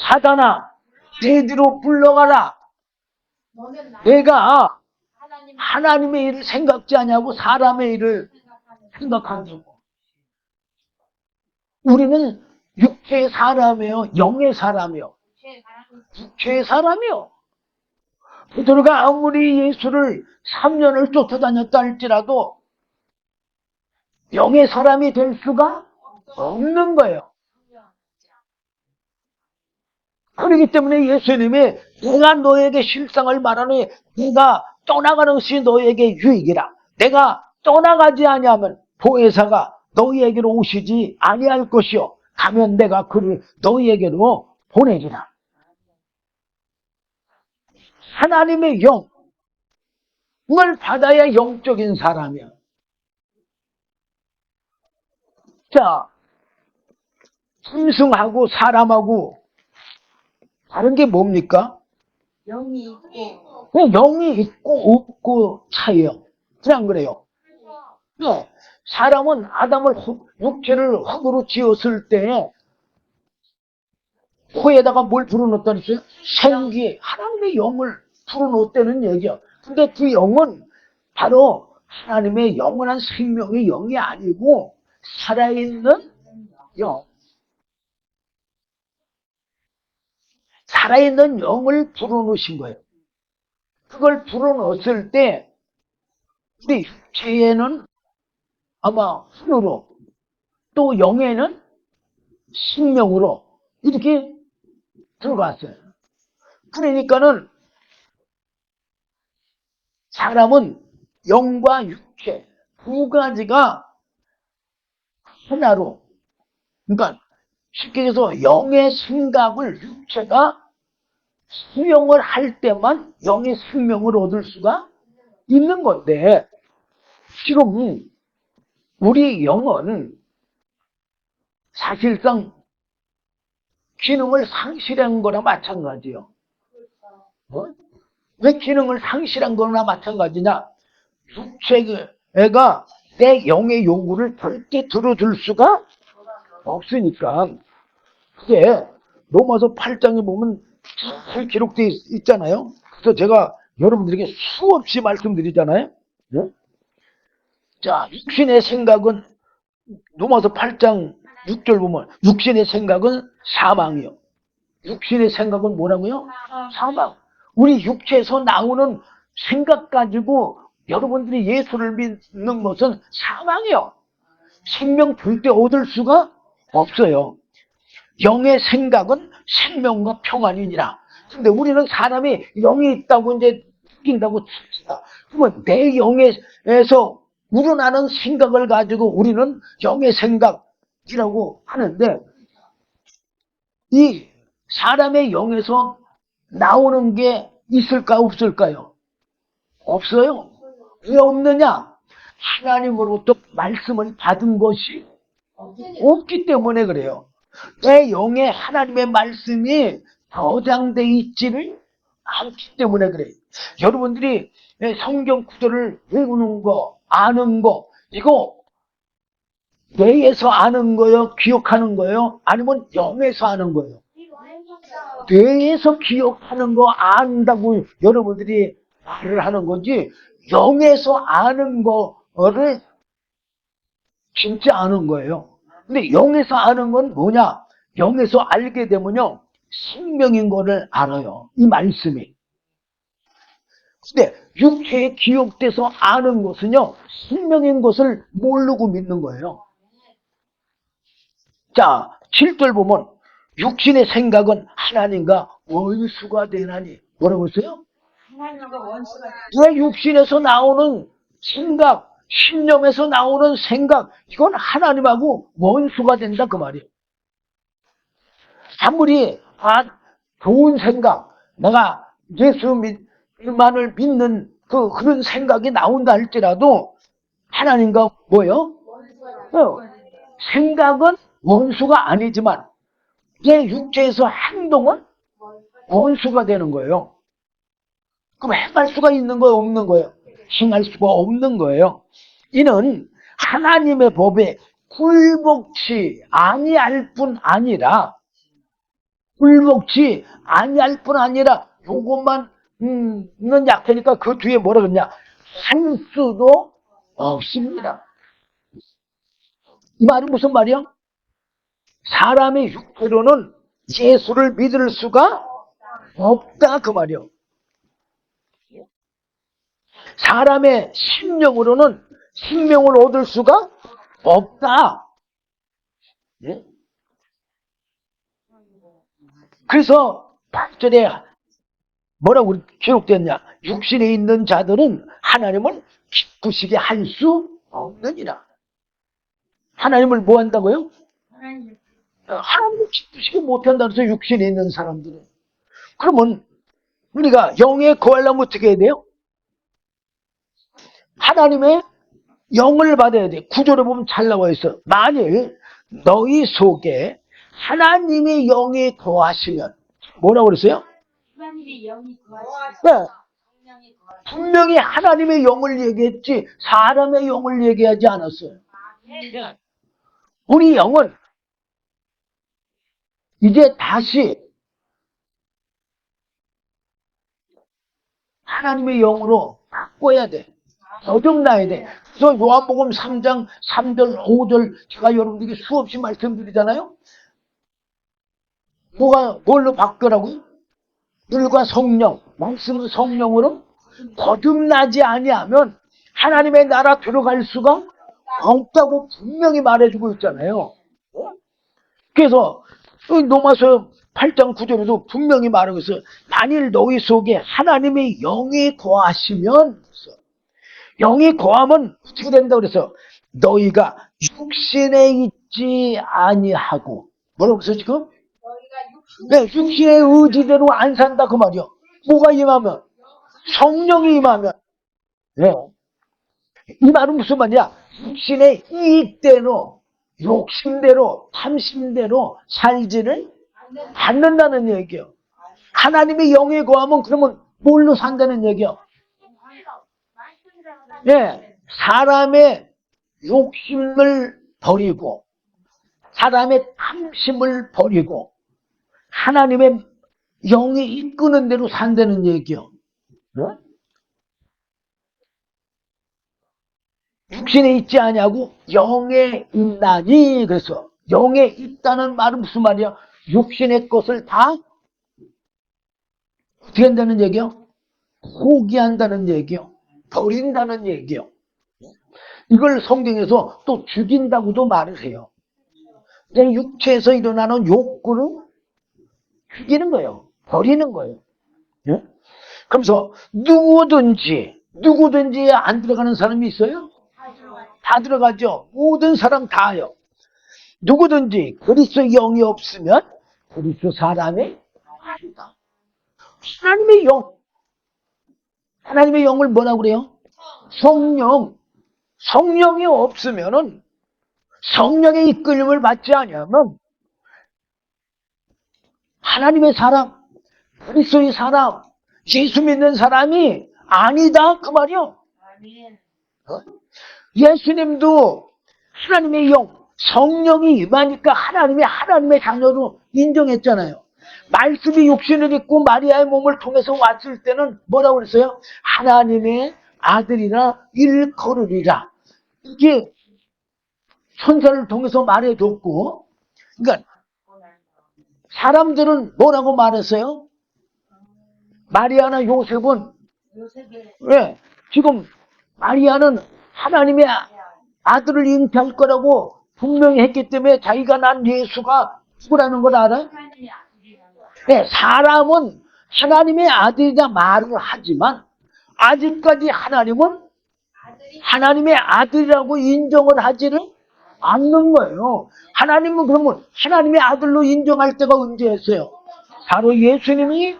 사단아 내 뒤로 물러가라. 내가 하나님의 일을 생각지 않냐고 사람의 일을 생각한다고. 우리는 육체의 사람이요 영의 사람이요 육체의 사람이요. 베드로가 아무리 예수를 3년을 쫓아다녔다 할지라도 영의 사람이 될 수가 없는 거예요. 그렇기 때문에 예수님이 내가 너에게 실상을 말하니 네가 떠나가는 것이 너에게 유익이라. 내가 떠나가지 아니하면 보혜사가 너희에게로 오시지 아니할 것이요 가면 내가 그를 너희에게로 보내리라. 하나님의 영을 받아야 영적인 사람이야. 자, 짐승하고 사람하고 다른 게 뭡니까? 영이 있고 그냥 영이 있고 없고 차이요. 그냥 그래요. 네. 사람은 아담을 육체를 흙으로 지었을 때 코에다가 뭘 불어넣었다 그랬어요? 생기, 하나님의 영을 불어넣었다는 얘기야. 근데 그 영은 바로 하나님의 영원한 생명의 영이 아니고 살아있는 영. 살아있는 영을 불어넣으신 거예요. 그걸 불어넣었을 때 우리 육체에는 아마 손으로 또 영에는 생명으로 이렇게 들어갔어요. 그러니까는 사람은 영과 육체 두 가지가 하나로, 그러니까 쉽게 해서 영의 생각을 육체가 수용을 할 때만 영의 생명을 얻을 수가 있는 건데 지금 우리 영은 사실상 기능을 상실한 거나 마찬가지요. 왜 기능을 상실한 거나 마찬가지냐? 육체가 내 영의 요구를 절대 들어줄 수가 없으니까. 그게 로마서 8장에 보면 잘 기록되어 있잖아요. 그래서 제가 여러분들에게 수없이 말씀드리잖아요. 네? 자, 육신의 생각은 로마서 8장 6절 보면 육신의 생각은 사망이요. 육신의 생각은 뭐라고요? 사망. 우리 육체에서 나오는 생각 가지고 여러분들이 예수를 믿는 것은 사망이요. 생명 절대 얻을 수가 없어요. 영의 생각은 생명과 평안이니라. 근데 우리는 사람이 영이 있다고 이제 느낀다고 칩시다. 그러면 내 영에서 우러나는 생각을 가지고 우리는 영의 생각이라고 하는데 이 사람의 영에서 나오는 게 있을까 없을까요? 없어요. 왜 없느냐? 하나님으로부터 말씀을 받은 것이 없기 때문에 그래요. 내 영에 하나님의 말씀이 저장돼 있지를 않기 때문에 그래요. 여러분들이 성경 구절을 외우는 거, 아는 거, 이거 뇌에서 아는 거요? 기억하는 거요? 아니면 영에서 아는 거요? 뇌에서 기억하는 거 안다고 여러분들이 말을 하는 거지 영에서 아는 거를 진짜 아는 거예요. 근데 영에서 아는 건 뭐냐? 영에서 알게 되면요, 생명인 거를 알아요. 이 말씀이. 근데 육체에 기억돼서 아는 것은요, 생명인 것을 모르고 믿는 거예요. 자, 7절 보면 육신의 생각은 하나님과 원수가 되나니. 뭐라고 했어요? 하나님과 원수가 왜 육신에서 나오는 생각, 신념에서 나오는 생각, 이건 하나님하고 원수가 된다 그 말이에요. 아무리 좋은 생각, 내가 예수만을 믿는 그런 생각이 나온다 할지라도 하나님과 뭐요? 생각은 원수가 아니지만 내 육체에서 행동은 원수가 되는 거예요. 그럼 행할 수가 있는 거예요, 없는 거예요? 행할 수가 없는 거예요. 이는 하나님의 법에 굴복치 아니할 뿐 아니라 요것만 는 약하니까 그 뒤에 뭐라 그러냐? 할 수도 없습니다. 이 말은 무슨 말이야? 사람의 육체로는 예수를 믿을 수가 없다 그 말이요. 사람의 심령으로는 생명을 얻을 수가 없다. 예? 그래서 8절에 뭐라고 기록됐냐? 육신에 있는 자들은 하나님을 기쁘시게 할 수 없느니라. 하나님을 뭐 한다고요? 하나님을 기쁘시게 못한다고 해서 육신에 있는 사람들은. 그러면 우리가 영에 거하려면 어떻게 해야 돼요? 하나님의 영을 받아야 돼. 구절에 보면 잘 나와 있어. 만일 너희 속에 하나님의 영이 거하시면 뭐라고 그랬어요? 하나님의 영이 네. 분명히 하나님의 영을 얘기했지 사람의 영을 얘기하지 않았어요. 우리 영은 이제 다시 하나님의 영으로 바꿔야 돼. 거듭나야 돼. 그래서 요한복음 3장 3절 5절 제가 여러분들에게 수없이 말씀드리잖아요. 뭘로 바꾸라고요? 물과 성령, 말씀은 성령으로 거듭나지 아니하면 하나님의 나라 들어갈 수가 없다고 분명히 말해주고 있잖아요. 그래서 로마서 8장 9절에도 분명히 말하고 있어요. 만일 너희 속에 하나님의 영이 거하시면, 영이 거하면 어떻게 된다고 그래서 너희가 육신에 있지 아니하고, 뭐라고 그랬어 지금? 네, 육신의 의지대로 안 산다 그 말이요. 뭐가 임하면? 성령이 임하면. 네. 이 말은 무슨 말이야? 육신의 이익대로, 욕심대로, 탐심대로 살지를 않는다는 얘기요. 하나님의 영에 거하면 그러면 뭘로 산다는 얘기요? 네, 사람의 욕심을 버리고 사람의 탐심을 버리고 하나님의 영이 이끄는 대로 산다는 얘기요. 네? 육신에 있지 아니하고 영에 있나니. 그래서 영에 있다는 말은 무슨 말이야? 육신의 것을 다 어떻게 한다는 얘기요? 포기한다는 얘기요. 버린다는 얘기요. 이걸 성경에서 또 죽인다고도 말을 해요. 내 육체에서 일어나는 욕구를 죽이는 거예요. 버리는 거예요. 예? 그러면서 누구든지 안 들어가는 사람이 있어요? 다 들어가죠. 모든 사람 다요. 누구든지 그리스도 영이 없으면 그리스도 사람이 아니다. 하나님의 영을 뭐라고 그래요? 성령이 없으면은 성령의 이끌림을 받지 않으면 하나님의 사람, 그리스도의 사람, 예수 믿는 사람이 아니다 그 말이요. 예수님도 하나님의 영, 성령이 임하니까 하나님의 자녀로 인정했잖아요. 말씀이 육신을 입고 마리아의 몸을 통해서 왔을 때는 뭐라고 그랬어요? 하나님의 아들이라 일컬으리라. 이게 천사를 통해서 말해줬고, 그러니까 사람들은 뭐라고 말했어요? 마리아나 요셉은 요셉의 왜? 지금 마리아는 하나님의 아들을 잉태할 거라고 분명히 했기 때문에 자기가 난 예수가 누구라는 걸 알아요? 하나님의 아들이라는 거. 네, 사람은 하나님의 아들이다 말을 하지만 아직까지 하나님은 하나님의 아들이라고 인정을 하지를 않는 거예요. 하나님은 그러면 하나님의 아들로 인정할 때가 언제였어요? 바로 예수님이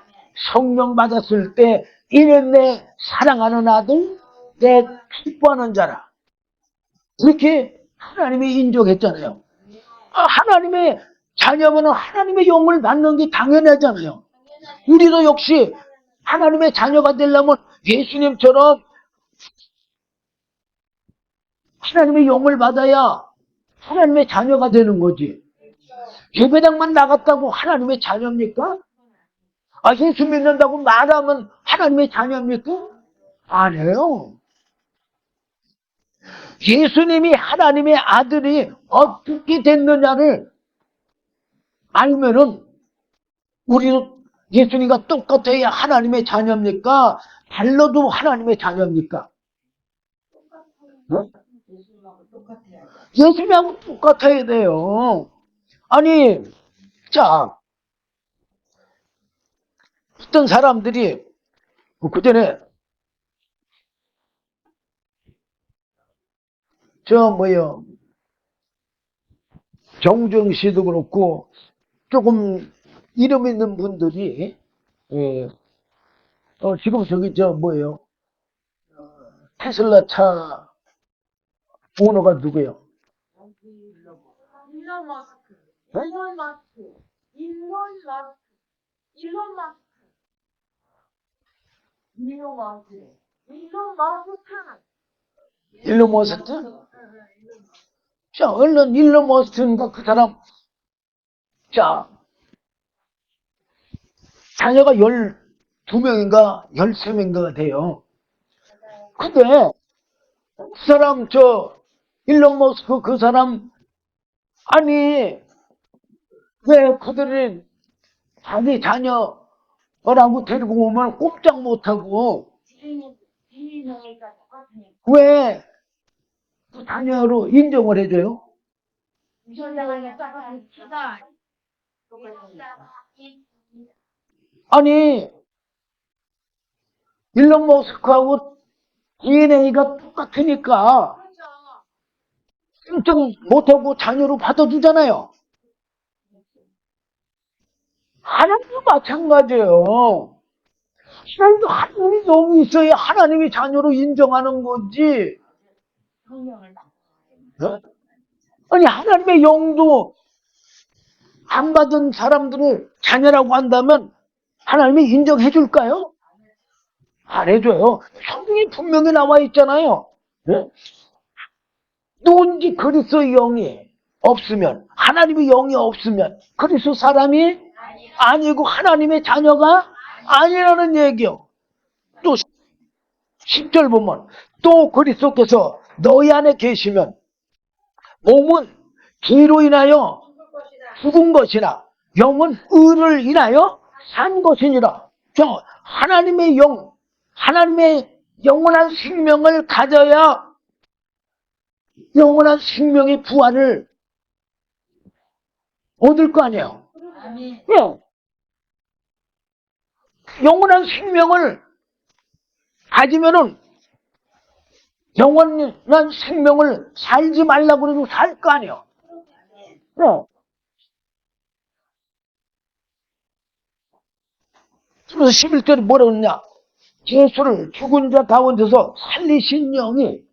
성령 받았을 때 이는 내 사랑하는 아들, 내 기뻐하는 자라. 이렇게 하나님이 인정했잖아요. 하나님의 자녀면 하나님의 영을 받는 게 당연하잖아요. 우리도 역시 하나님의 자녀가 되려면 예수님처럼 하나님의 영을 받아야 하나님의 자녀가 되는 거지. 예배당만 나갔다고 하나님의 자녀입니까? 예수 믿는다고 말하면 하나님의 자녀입니까? 아니에요. 예수님이 하나님의 아들이 어떻게 됐느냐를 알면은 우리도 예수님과 똑같아야 하나님의 자녀입니까? 달라도 하나님의 자녀입니까? 예수님하고 똑같아요. 예수님하고 똑같아야 돼요. 아니, 자, 어떤 사람들이 그 전에 정정 씨도 그렇고 조금 이름 있는 분들이 지금 저기 테슬라 차 오너가 누구예요? 일론 머스크. 네? 일론 머스크. 일론 머스크. 일론 머스크. 일론 머스크. 일론 머스크. 일론 머스크? 자, 얼른 일론 머스크인가 그 사람, 자, 자녀가 12명인가 13명인가 돼요. 근데 그 사람 일론 머스크 그 사람 아니 왜 그들이 자기 자녀라고 데리고 오면 꼼짝 못하고 주인이니까 똑같으니까. 왜 그 자녀로 인정을 해줘요? 주인이니까 똑같으니까. 아니 일론 머스크하고 DNA가 똑같으니까 인정 못하고 자녀로 받아주잖아요. 하나님도 마찬가지예요. 하나님도 하나님이 영이 있어야 하나님이 자녀로 인정하는 거지. 성령을 아니 하나님의 영도 안 받은 사람들을 자녀라고 한다면 하나님이 인정해 줄까요? 안 해줘요. 성경에 분명히 나와 있잖아요. 누군지 그리스도의 영이 없으면, 하나님의 영이 없으면 그리스도 사람이 아니고 하나님의 자녀가 아니라는 얘기요. 또 10절 보면 또 그리스도께서 너희 안에 계시면 몸은 죄로 인하여 죽은 것이나 영은 의를 인하여 산 것이니라. 하나님의 영, 하나님의 영원한 생명을 가져야 영원한 생명의 부활을 얻을 거 아니에요. 아멘. 영원한 생명을 가지면은 영원한 생명을 살지 말라고 그래도 살 거 아니에요. 그래서 11절에 뭐라 그러냐? 예수를 죽은 자 가운데서 살리신 영이,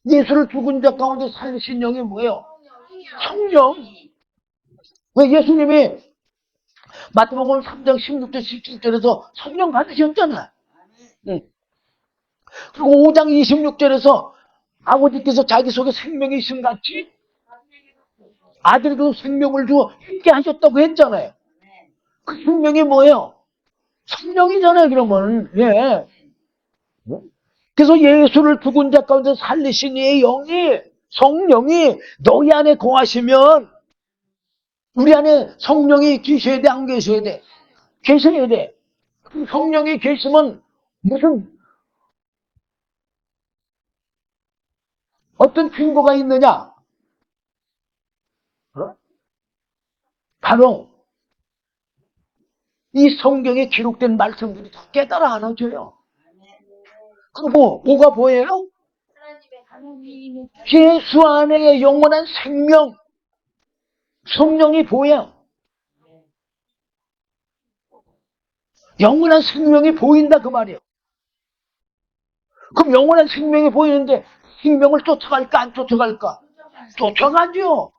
예수를 죽은 자 가운데 살리신 영이 뭐예요? 성령. 왜 예수님이 마태복음 3장 16절 17절에서 성령 받으셨잖아. 그리고 5장 26절에서 아버지께서 자기 속에 생명이 있음 같이 아들도 생명을 주어 있게 하셨다고 했잖아요. 그 생명이 뭐예요? 성령이잖아요, 그러면. 그래서 예수를 죽은 자 가운데 살리신 이의 영이 성령이 너희 안에 거하시면 우리 안에 성령이 계셔야 돼, 안 계셔야 돼? 계셔야 돼. 성령이 계시면 무슨 어떤 근거가 있느냐? 어? 바로 이 성경에 기록된 말씀들이 다 깨달아 안아줘요. 그리고 뭐가 보여요? 예수 안에 영원한 생명, 성령이 보여. 영원한 생명이 보인다 그 말이에요. 그럼 영원한 생명이 보이는데 생명을 쫓아갈까 안 쫓아갈까? 쫓아가죠.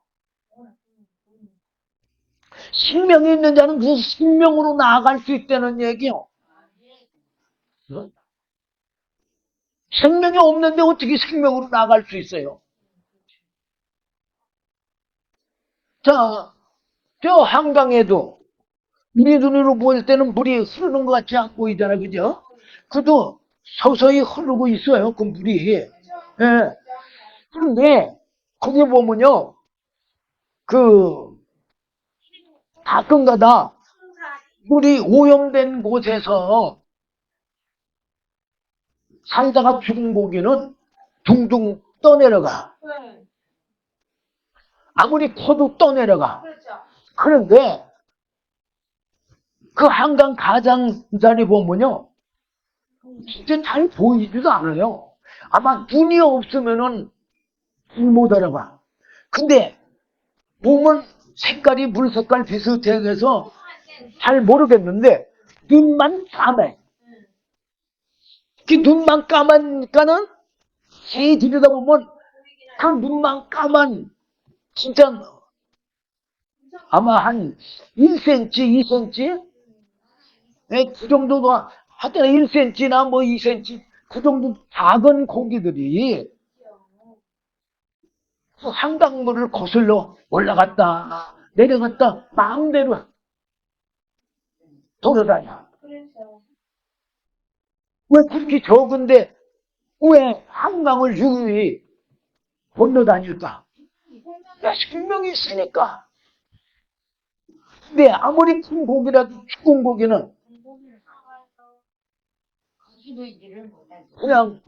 생명이 있는 자는 무슨 생명으로 나아갈 수 있다는 얘기요. 생명이 없는데 어떻게 생명으로 나아갈 수 있어요? 자, 저 한강에도 우리 눈으로 보일 때는 물이 흐르는 것 같지 않고 보이잖아, 그죠? 그도 서서히 흐르고 있어요, 그 물이. 예. 그런데 거기 보면요, 그 가끔가다 물이 오염된 곳에서 살다가 죽은 고기는 둥둥 떠내려가. 아무리 커도 떠내려가. 그런데 그 한강 가장자리 보면요, 진짜 잘 보이지도 않아요. 아마 눈이 없으면은 못 알아봐. 근데 보면 색깔이 물 색깔 비슷해서 잘 모르겠는데 눈만 까매. 그 눈만 까마니까는 새 들여다보면 그 눈만 까만 진짜 아마 한 1cm, 2cm? 그 정도도 하여튼 1cm나 뭐 2cm 그 정도 작은 고기들이 그 한강물을 거슬러 올라갔다 내려갔다 마음대로 돌아다녀. 왜 그렇게 적은데 왜 한강을 유유히 건너다닐까? 생명이 있으니까. 근데 아무리 큰 고기라도 죽은 고기는 그냥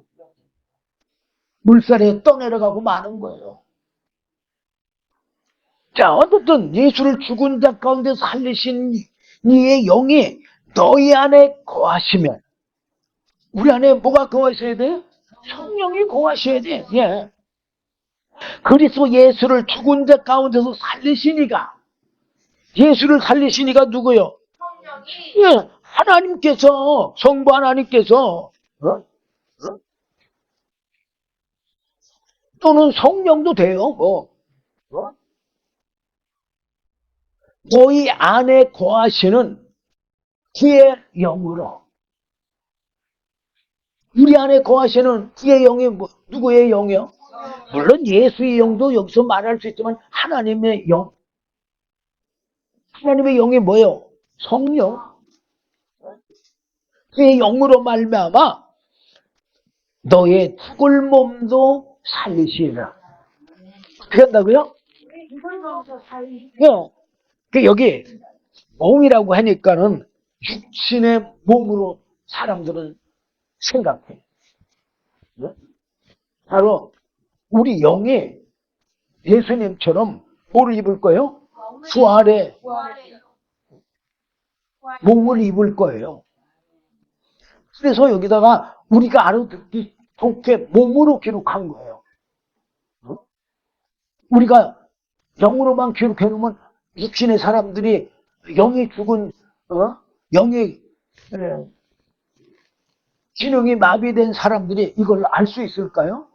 물살에 떠내려가고 마는 거예요. 자, 어쨌든 예수를 죽은 자 가운데 살리신 이의 영이 너희 안에 거하시면 우리 안에 뭐가 거하셔야 돼? 성령이 거하셔야 돼. 예. 그리스도 예수를 죽은 자 가운데서 살리시니가 예수를 살리시니가 누구요? 예, 하나님께서 성부 하나님께서 또는 성령도 돼요. 너희 안에 거하시는 그의 영으로 우리 안에 거하시는 그의 영이 누구의 영이요? 물론 예수의 영도 여기서 말할 수 있지만 하나님의 영. 하나님의 영이 뭐예요? 성령. 그의 영으로 말미암아 너의 죽을 몸도 살리시리라. 어떻게 한다고요? 예. 그 여기 몸이라고 하니까는 육신의 몸으로 사람들은 생각해. 바로 우리 영이 예수님처럼 뭐를 입을 거예요? 부활의 몸을 입을 거예요. 그래서 여기다가 우리가 알아듣기 좋게 몸으로 기록한 거예요. 우리가 영으로만 기록해 놓으면 육신의 사람들이 영이 죽은 영이 기능이 마비된 사람들이 이걸 알 수 있을까요?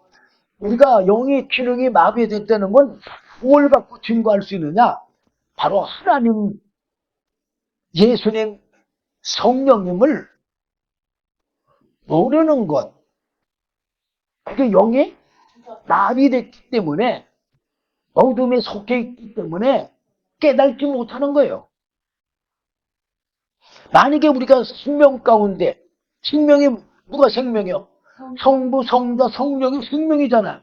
우리가 영의 기능이 마비됐다는 건 뭘 갖고 증거할 수 있느냐? 바로 하나님, 예수님, 성령님을 모르는 것. 그게 영이 마비됐기 때문에 어둠에 속해 있기 때문에 깨닫지 못하는 거예요. 만약에 우리가 생명 가운데 생명이 누가 생명이요? 성부, 성자, 성령이 생명이잖아요.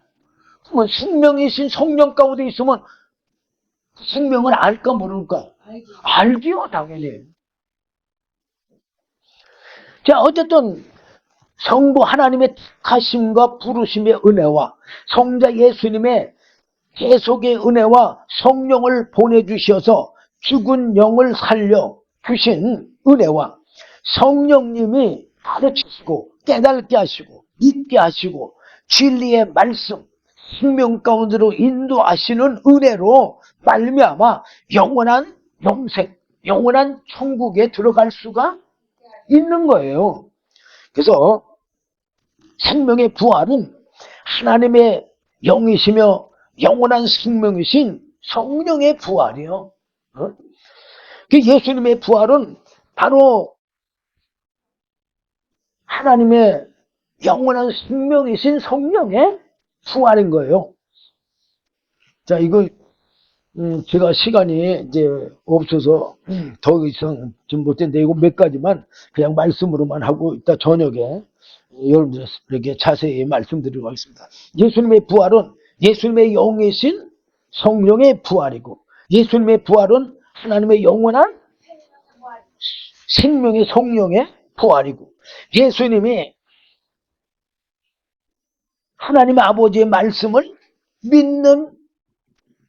그러면 생명이신 성령 가운데 있으면 생명을 알까 모를까? 알지요, 당연히. 자, 어쨌든 성부 하나님의 택하심과 부르심의 은혜와 성자 예수님의 계속의 은혜와 성령을 보내주셔서 죽은 영을 살려 주신 은혜와 성령님이 가르치시고 깨닫게 하시고 믿게 하시고 진리의 말씀 생명 가운데로 인도하시는 은혜로 말미암아 영원한 영생, 영원한 천국에 들어갈 수가 있는 거예요. 그래서 생명의 부활은 하나님의 영이시며 영원한 생명이신 성령의 부활이요. 그 예수님의 부활은 바로 하나님의 영원한 생명이신 성령의 부활인 거예요. 자, 이거 제가 시간이 이제 없어서 더 이상 좀 못했는데 이거 몇 가지만 그냥 말씀으로만 하고 이따 저녁에 여러분들에게 자세히 말씀드리도록 하겠습니다. 예수님의 부활은 예수님의 영이신 성령의 부활이고 예수님의 부활은 하나님의 영원한 생명의 성령의 부활이고 예수님이 하나님 아버지의 말씀을 믿는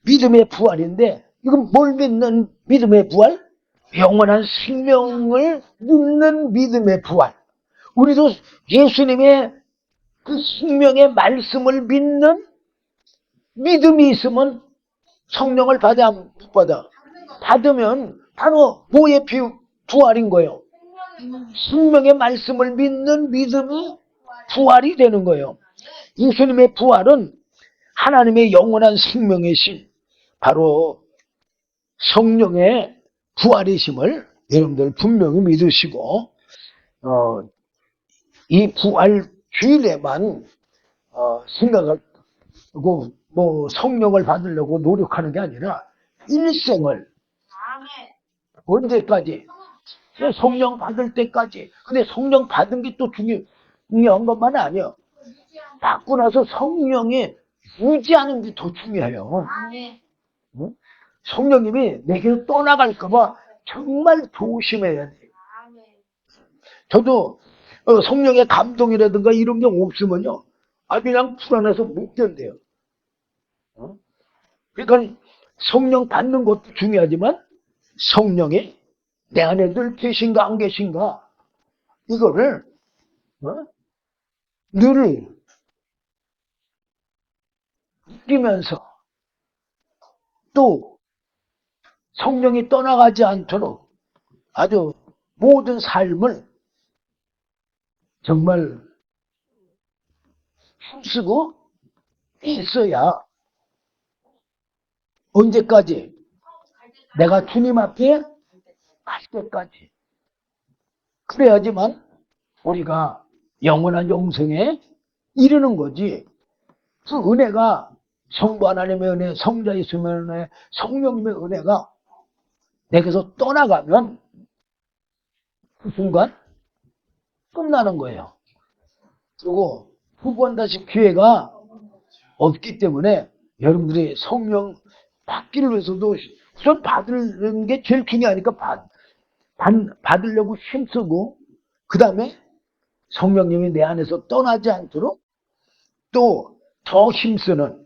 믿음의 부활인데 이건 뭘 믿는 믿음의 부활? 영원한 생명을 믿는 믿음의 부활. 우리도 예수님의 그 생명의 말씀을 믿는 믿음이 있으면 성령을 받아 못 받아? 받으면 바로 뭐의 부활인 거예요? 생명의 말씀을 믿는 믿음이 부활이 되는 거예요. 예수님의 부활은 하나님의 영원한 생명이신 바로 성령의 부활이심을 여러분들 분명히 믿으시고 이 부활 주일에만 생각하고 뭐 성령을 받으려고 노력하는 게 아니라 일생을 언제까지? 성령 받을 때까지. 근데 성령 받은 게 또 중요한 것만 아니야. 받고 나서 성령이 유지하는 게 더 중요해요. 응? 성령님이 내게로 떠나갈까봐 정말 조심해야 돼. 저도 성령의 감동이라든가 이런 게 없으면요, 그냥 불안해서 못 견뎌요. 그러니까 성령 받는 것도 중요하지만 성령이 내 안에 늘 계신가 안 계신가 이거를 늘 느끼면서 또 성령이 떠나가지 않도록 아주 모든 삶을 정말 힘쓰고 있어야 언제까지? 내가 주님 앞에 갈 때까지. 그래야지만 우리가 영원한 영생에 이르는 거지. 그 은혜가 성부 하나님의 은혜, 성자 예수님의 은혜, 성령님의 은혜가 내게서 떠나가면 그 순간 끝나는 거예요. 그리고 두 번 다시 기회가 없기 때문에 여러분들이 성령 받기를 위해서도 우선 받는 게 제일 중요하니까 받으려고 힘쓰고 그 다음에 성령님이 내 안에서 떠나지 않도록 또 더 힘쓰는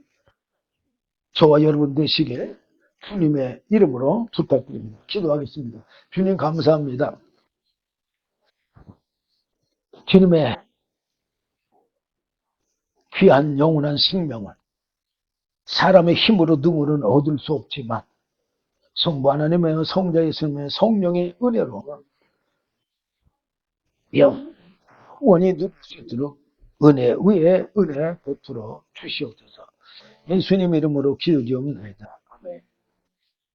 저와 여러분 되시길 주님의 이름으로 부탁드립니다. 기도하겠습니다. 주님 감사합니다. 주님의 귀한 영원한 생명을 사람의 힘으로 능으로는 얻을 수 없지만 성부 하나님의 성자 예수님의 성령의 은혜로 영원히 누릴 수 있도록 은혜 위에 은혜 베풀어 주시옵소서. 예수님 이름으로 기도드리옵나이다. 아멘.